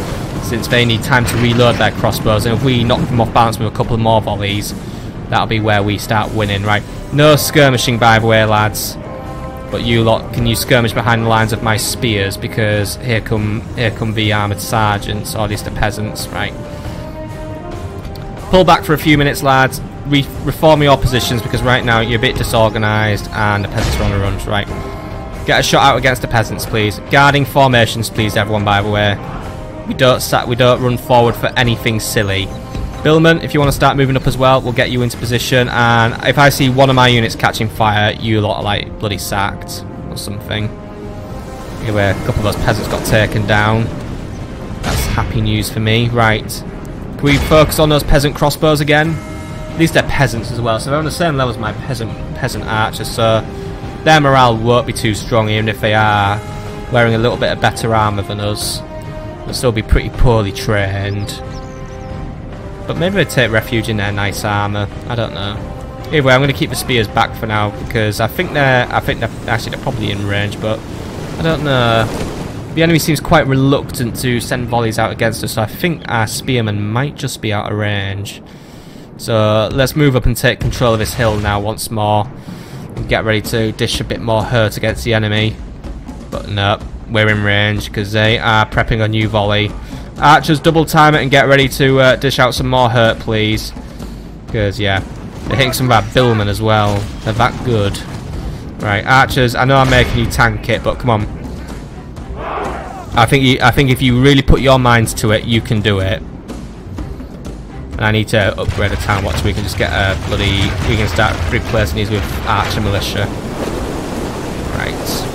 since they need time to reload their crossbows, and if we knock them off balance with a couple more volleys, that'll be where we start winning, right? No skirmishing, by the way, lads. But you lot, can you skirmish behind the lines of my spears, because here come the armoured sergeants, or at least the peasants, right? Pull back for a few minutes, lads. Reform your positions, because right now you're a bit disorganised and the peasants are on the run, right? Get a shot out against the peasants, please. Guarding formations, please, everyone, by the way. We don't run forward for anything silly. Billman, if you want to start moving up as well, we'll get you into position, and if I see one of my units catching fire, you lot are like bloody sacked or something. Anyway, a couple of those peasants got taken down. That's happy news for me. Right, can we focus on those peasant crossbows again? At least they're peasants as well, so they're on the same level as my peasant archers, so their morale won't be too strong, even if they are wearing a little bit of better armour than us. They'll still be pretty poorly trained. But maybe they take refuge in their nice armour. I don't know. Anyway, I'm going to keep the spears back for now, because I think they're probably in range, but I don't know. The enemy seems quite reluctant to send volleys out against us, so I think our spearmen might just be out of range. So let's move up and take control of this hill now once more, and get ready to dish a bit more hurt against the enemy. But no, we're in range because they are prepping a new volley. Archers, double time it and get ready to dish out some more hurt, please. Because, yeah, they're hitting some of our billmen as well. They're that good. Right, archers, I know I'm making you tank it, but come on. I think if you really put your minds to it, you can do it. And I need to upgrade a town watch so we can just get a bloody... We can start replacing these with archer militia. Right.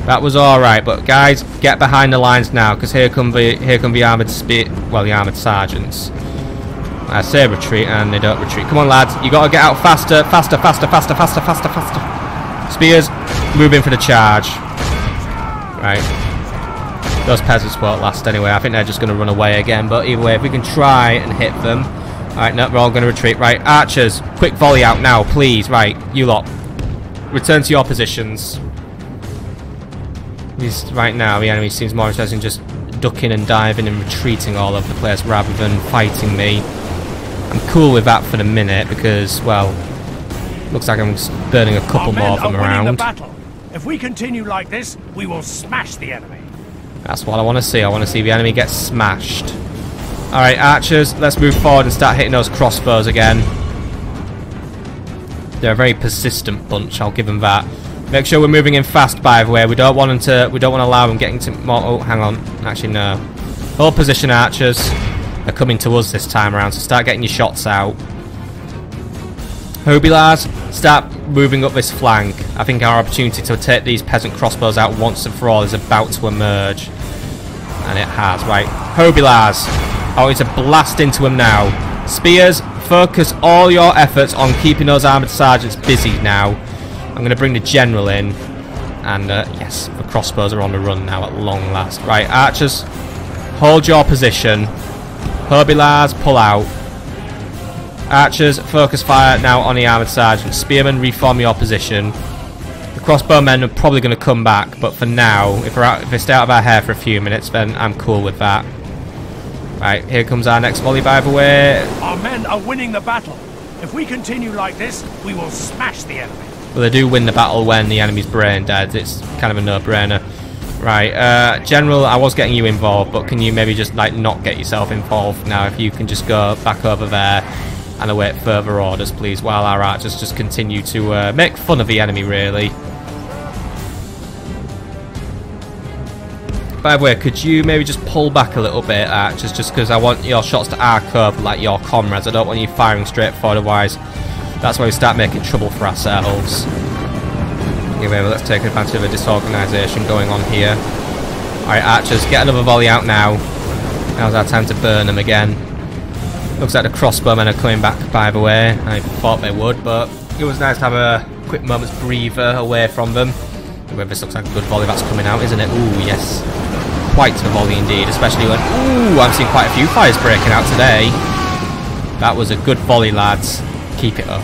That was alright, but guys, get behind the lines now, because here come the armoured the armoured sergeants. I say retreat and they don't retreat. Come on, lads, you gotta get out faster, faster, faster, faster, faster, faster, faster. Spears, move in for the charge. Right. Those peasants won't last anyway. I think they're just gonna run away again, but either way, if we can try and hit them. Alright, no, we're all gonna retreat. Right, archers, quick volley out now, please. Right, you lot. Return to your positions. Right now, the enemy seems more interested in just ducking and diving and retreating all over the place rather than fighting me. I'm cool with that for the minute because, well, looks like I'm burning a couple more of them around. The battle. If we continue like this, we will smash the enemy. That's what I want to see. I want to see the enemy get smashed. Alright, archers, let's move forward and start hitting those crossbows again. They're a very persistent bunch, I'll give them that. Make sure we're moving in fast, by the way. We don't want to allow them getting to more. Oh, hang on. Actually, no. Hold position, archers. They're coming to us this time around, so start getting your shots out. Hobilars, start moving up this flank. I think our opportunity to take these peasant crossbows out once and for all is about to emerge. And it has, right. Hobilars. Oh, it's a blast into them now. Spears, focus all your efforts on keeping those armoured sergeants busy now. I'm going to bring the general in, and yes, the crossbows are on the run now at long last. Right, archers, hold your position. Hobilars, pull out. Archers, focus fire now on the armoured sergeant. Spearmen, reform your position. The crossbowmen are probably going to come back, but for now, if they stay out of our hair for a few minutes, then I'm cool with that. Right, here comes our next volley, by the way. Our men are winning the battle. If we continue like this, we will smash the enemy. Well, they do win the battle when the enemy's brain dead. It's kind of a no-brainer. Right, General, I was getting you involved, but can you maybe just, like, not get yourself involved now? If you can just go back over there and await further orders, please, while our archers just continue to make fun of the enemy, really. By the way, could you maybe just pull back a little bit, archers, just because I want your shots to arc over like your comrades. I don't want you firing straight forward, otherwise that's where we start making trouble for ourselves. Anyway, well, let's take advantage of the disorganisation going on here. Alright, archers, get another volley out now. Now's our time to burn them again. Looks like the crossbowmen are coming back, by the way. I thought they would, but it was nice to have a quick moment's breather away from them. Whether this looks like a good volley that's coming out, isn't it? Ooh, yes. Quite a volley indeed, especially when... Ooh, I'm seeing quite a few fires breaking out today. That was a good volley, lads. Keep it up.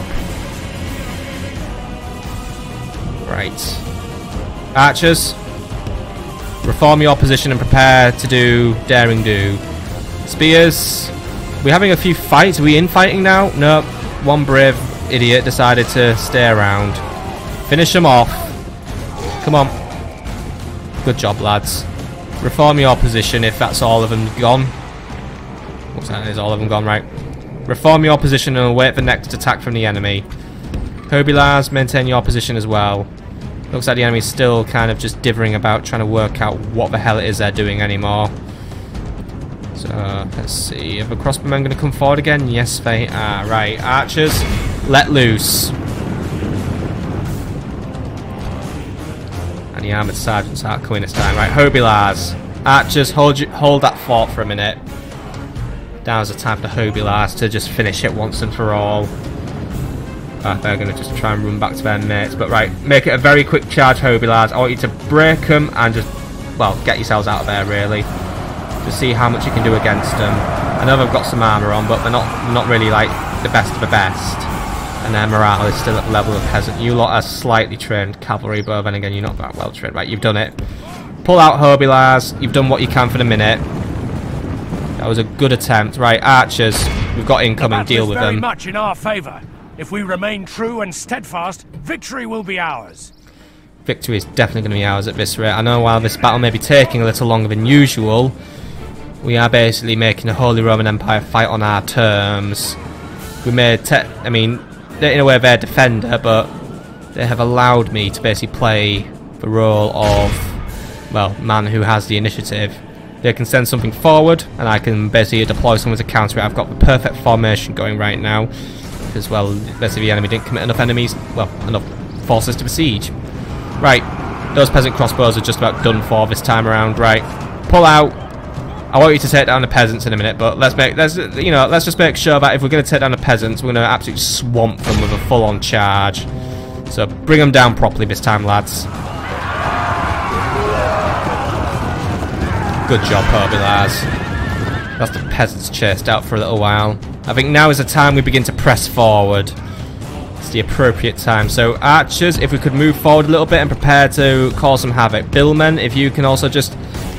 Right. Archers, reform your position and prepare to do daring do. Spears, we're having a few fights. Are we infighting now? Nope. One brave idiot decided to stay around. Finish them off. Come on. Good job, lads. Reform your position if that's all of them gone. Looks like that is all of them gone, right. Reform your position and wait for the next attack from the enemy. Hobilars, maintain your position as well. Looks like the enemy's still kind of just dithering about, trying to work out what the hell it is they're doing anymore. So, let's see. Are the crossbowmen going to come forward again? Yes, they are. Right, archers, let loose. And the armoured sergeants aren't coming this time. Right, Hobilars. Archers, hold that fort for a minute. Now's the time for the Hobilars to just finish it once and for all. They're going to just try and run back to their mates. But right, make it a very quick charge, Hobilars. I want you to break them and just, well, get yourselves out of there, really. To see how much you can do against them. I know they've got some armour on, but they're not really, like, the best of the best. And their morale is still at the level of peasant. You lot are slightly trained cavalry, but then again, you're not that well trained. Right, you've done it. Pull out, Hobilars. You've done what you can for the minute. That was a good attempt. Right, archers, we've got incoming. Deal with them. Very much in our favour. If we remain true and steadfast, victory will be ours. Victory is definitely going to be ours at this rate. I know while this battle may be taking a little longer than usual, we are basically making the Holy Roman Empire fight on our terms. We may, I mean, in a way they're a defender, but they have allowed me to basically play the role of, well, man who has the initiative. They can send something forward, and I can basically deploy someone to counter it. I've got the perfect formation going right now. Because, well, basically the enemy didn't commit enough enemies, well, enough forces to besiege. Right, those peasant crossbows are just about done for this time around. Right, pull out. I want you to take down the peasants in a minute, but let's just make sure that if we're going to take down the peasants, we're going to absolutely swamp them with a full-on charge. So bring them down properly this time, lads. Good job, Hobilars. That's the peasants chased out for a little while. I think now is the time we begin to press forward. It's the appropriate time. So archers, if we could move forward a little bit and prepare to cause some havoc. Billmen, if you can also just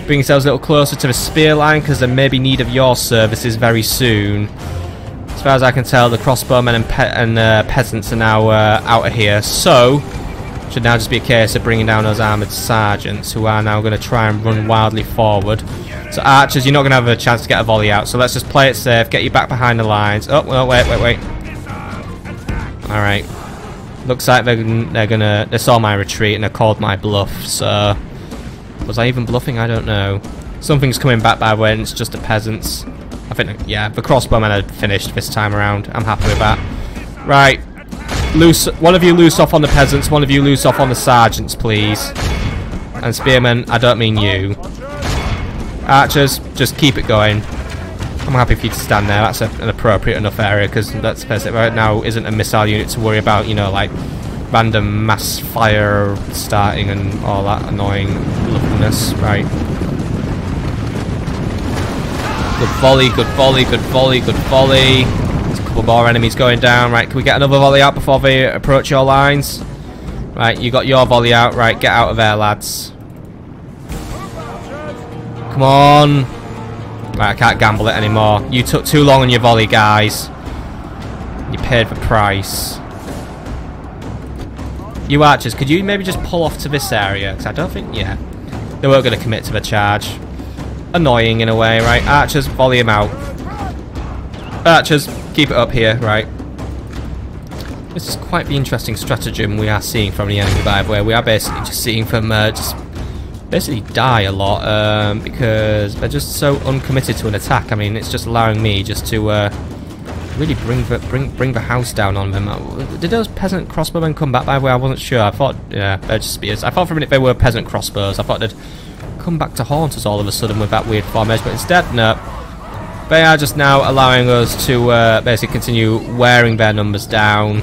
bring yourselves a little closer to the spear line, because there may be need of your services very soon. As far as I can tell, the crossbowmen and peasants are now out of here. So it should now just be a case of bringing down those armoured sergeants, who are now going to try and run wildly forward. So archers, you're not going to have a chance to get a volley out, so let's just play it safe, get you back behind the lines. Oh, well, wait. Alright. Looks like they saw my retreat and they called my bluff, so... Was I even bluffing? I don't know. Something's coming back by the way, and it's just the peasants. I think, yeah, the crossbowmen are finished this time around. I'm happy with that. Right. One of you loose off on the peasants, one of you loose off on the sergeants, please. And spearmen, I don't mean you. Archers, just keep it going. I'm happy for you to stand there. That's an appropriate enough area, because let's face it, right now isn't a missile unit to worry about, you know, like random mass fire starting and all that annoying loveliness. Right. Good volley, good volley, good volley, good volley. There's a couple more enemies going down. Right, can we get another volley out before they approach your lines? Right, you got your volley out. Right, get out of there, lads. Come on. Right, I can't gamble it anymore. You took too long on your volley, guys. You paid the price. You archers, could you maybe just pull off to this area? Because I don't think, yeah. They weren't going to commit to the charge. Annoying in a way, right? Archers, volley him out. Archers, keep it up here, right? This is quite the interesting stratagem we are seeing from the enemy, by the way. We are basically just seeing them just basically die a lot because they're just so uncommitted to an attack. I mean, it's just allowing me just to really bring the house down on them. Did those peasant crossbowmen come back, by the way? I wasn't sure. I thought, yeah, they're just spears. I thought for a minute they were peasant crossbows. I thought they'd come back to haunt us all of a sudden with that weird formation, but instead, no. They are just now allowing us to basically continue wearing their numbers down.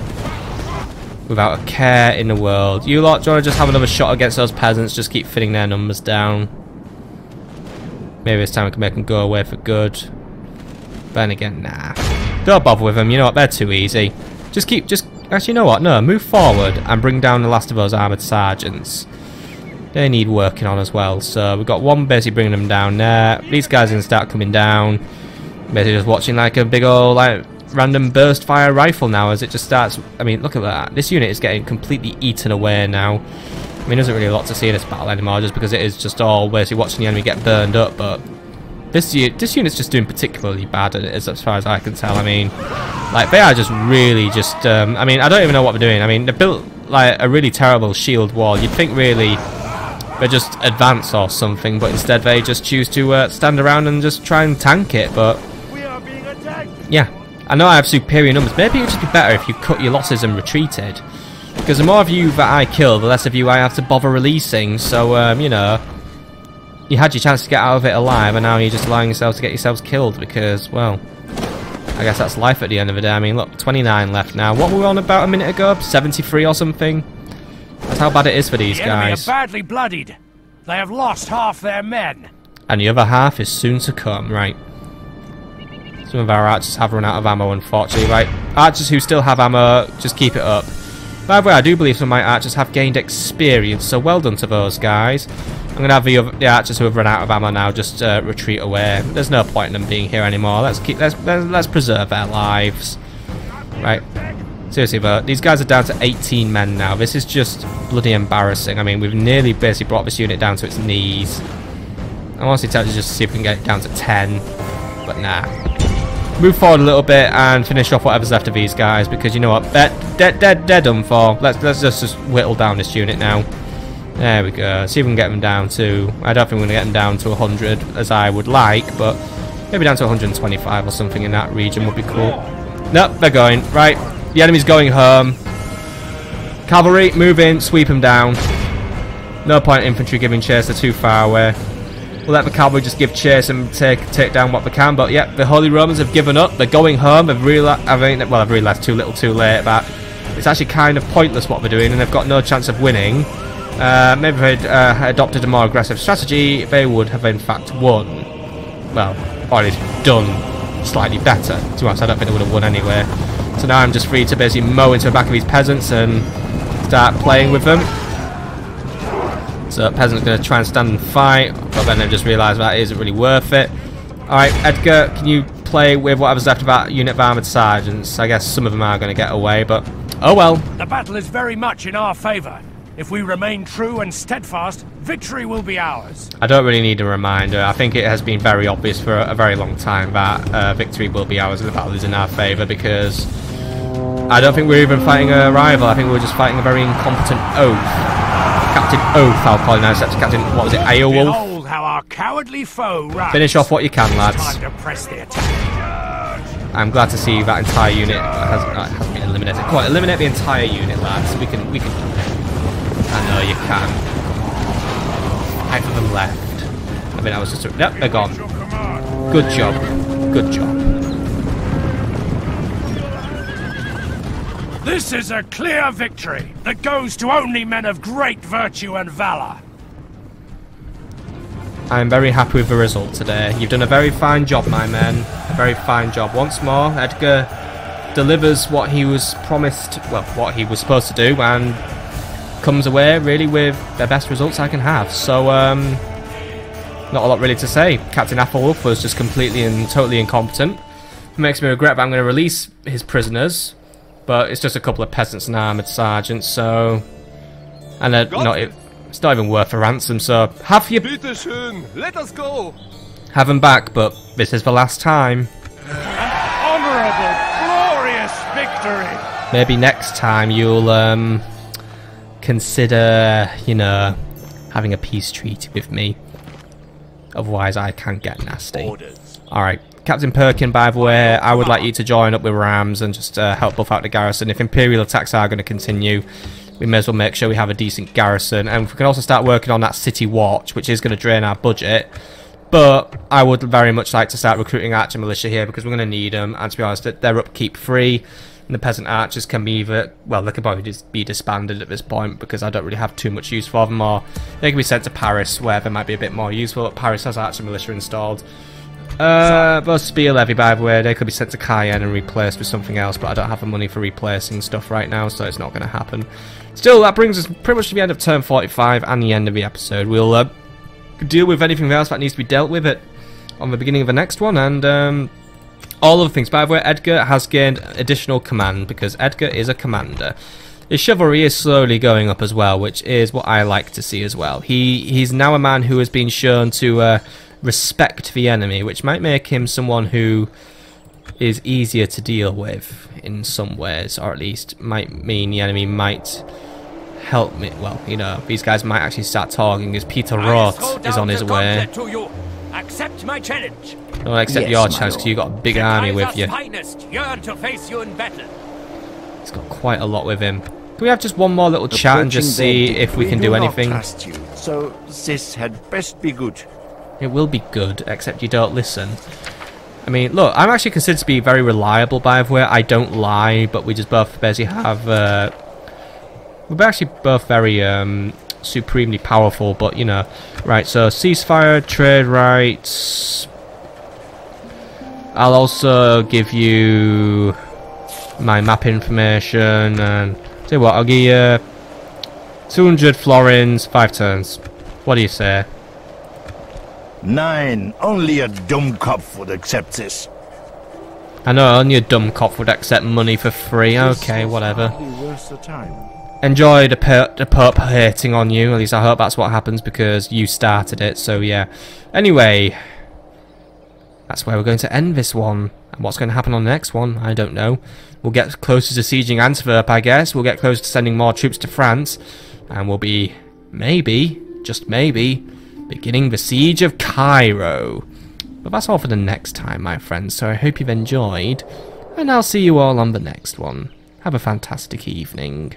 without a care in the world. You lot, do you want to just have another shot against those peasants? Just keep thinning their numbers down. Maybe this time we can make them go away for good. But then again, nah. Don't bother with them. You know what? They're too easy. Actually, you know what? No, move forward and bring down the last of those armoured sergeants. They need working on as well. So we've got one basically bringing them down there. These guys are going to start coming down. Basically just watching like a big old like random burst fire rifle now as it just starts. I mean, look at that. This unit is getting completely eaten away now. I mean, there's not really a lot to see in this battle anymore just because it is just all basically watching the enemy get burned up. But this unit's just doing particularly bad at it, as far as I can tell. I mean, like, they are just really just, I mean, I don't even know what they're doing. I mean, they built, like, a really terrible shield wall. You'd think, really, they just advance or something, but instead they just choose to stand around and just try and tank it, but... We are being attacked! Yeah. I know I have superior numbers. Maybe it would just be better if you cut your losses and retreated. Because the more of you that I kill, the less of you I have to bother releasing, so, you know... You had your chance to get out of it alive, and now you're just allowing yourselves to get yourselves killed because, well, I guess that's life at the end of the day. I mean, look, 29 left now. What were we on about a minute ago? 73 or something? That's how bad it is for these guys. The enemy are badly bloodied. They have lost half their men. And the other half is soon to come, right. Some of our archers have run out of ammo, unfortunately, right. Archers who still have ammo, just keep it up. By the way, I do believe some of my archers have gained experience, so well done to those guys. I'm going to have the archers who have run out of ammo now just retreat away. There's no point in them being here anymore. Let's preserve their lives. Right. Seriously, but these guys are down to 18 men now. This is just bloody embarrassing. I mean, we've nearly basically brought this unit down to its knees. I'm honestly tempted just to see if we can get it down to 10. But nah. Move forward a little bit and finish off whatever's left of these guys, because you know what? They're done for. Let's just whittle down this unit now. There we go. See if we can get them down to... I don't think we're going to get them down to 100 as I would like, but maybe down to 125 or something in that region would be cool. Nope, they're going. Right, the enemy's going home. Cavalry, move in, sweep them down. No point in infantry giving chase, they're too far away. We'll let the cavalry just give chase and take down what they can, but yeah, the Holy Romans have given up. They're going home. They've realised, I've realised too little too late that it's actually kind of pointless what they're doing and they've got no chance of winning. Maybe if they'd adopted a more aggressive strategy, they would have in fact won. Well, or at least done slightly better. To be honest, I don't think they would have won anyway. So now I'm just free to basically mow into the back of these peasants and start playing with them. So peasants are going to try and stand and fight, but then they've just realised that isn't really worth it. Alright, Edgar, can you play with whatever's left of that unit of armoured sergeants? I guess some of them are going to get away, but oh well. The battle is very much in our favour. If we remain true and steadfast, victory will be ours. I don't really need a reminder. I think it has been very obvious for a very long time that victory will be ours and the battle is in our favour, because I don't think we're even fighting a rival. I think we're just fighting a very incompetent oaf. Captain Oath, I'll call him now, except Captain, what was it, Aelwolf? Behold how our cowardly foe runs. Finish off what you can, lads. Time to press the attack. I'm glad to see that entire unit has been eliminated. Come on, eliminate the entire unit, lads. We can do it. I know you can. 5 of them left. I mean, I was just... Yep, they're gone. Good job. Good job. This is a clear victory that goes to only men of great virtue and valour. I'm very happy with the result today. You've done a very fine job, my men. A very fine job. Once more, Edgar delivers what he was promised, well, what he was supposed to do, and comes away really with the best results I can have. So, not a lot really to say. Captain Aethelwulf was just completely and totally incompetent. It makes me regret that I'm going to release his prisoners, but it's just a couple of peasants and armoured sergeants, so... And it's not even worth a ransom, so have you... Bitte schön, let us go! Have them back, but this is the last time. An honourable, glorious victory! Maybe next time you'll, consider, you know, having a peace treaty with me. Otherwise I can get nasty. Alright, Captain Perkin, by the way, I would like you to join up with Rams and just help buff out the garrison. If Imperial attacks are going to continue, we may as well make sure we have a decent garrison. And we can also start working on that city watch, which is going to drain our budget. But I would very much like to start recruiting archer militia here, because we're going to need them. And to be honest, they're upkeep free. And the peasant archers can be either, well, they can probably just be disbanded at this point because I don't really have too much use for them, or they can be sent to Paris where they might be a bit more useful. Paris has archer militia installed. But spear levy, by the way, they could be sent to Cayenne and replaced with something else, but I don't have the money for replacing stuff right now, so it's not going to happen. Still, that brings us pretty much to the end of turn 45 and the end of the episode. We'll deal with anything else that needs to be dealt with on the beginning of the next one, and all other things. By the way, Edgar has gained additional command because Edgar is a commander. His chivalry is slowly going up as well, which is what I like to see as well. He's now a man who has been shown to respect the enemy, which might make him someone who is easier to deal with in some ways, or at least might mean the enemy might help me. Well, you know, these guys might actually start talking as Peter Roth is on his way. Accept my challenge. Don't accept your challenge because you've got a big army with you. Yearn to face you in battle. He's got quite a lot with him. Can we have just one more little chat and just see if we can do anything? Trust you, so this had best be good. It will be good, except you don't listen. I mean, look, I'm actually considered to be very reliable, by the way. I don't lie, but we just both basically have... we're actually both very supremely powerful, but, you know. Right, so ceasefire, trade rights. I'll also give you my map information, and... tell you what, I'll give you 200 florins, 5 turns. What do you say? 9. Only a dumb cop would accept this. I know, only a dumb cop would accept money for free. Okay, whatever. Worth the time. Enjoy the Pope hating on you. At least I hope that's what happens because you started it. So yeah. Anyway, that's where we're going to end this one. And what's going to happen on the next one, I don't know. We'll get closer to sieging Antwerp, I guess. We'll get closer to sending more troops to France. And we'll be, maybe, just maybe, beginning the siege of Cairo. But that's all for the next time, my friends. So I hope you've enjoyed. And I'll see you all on the next one. Have a fantastic evening.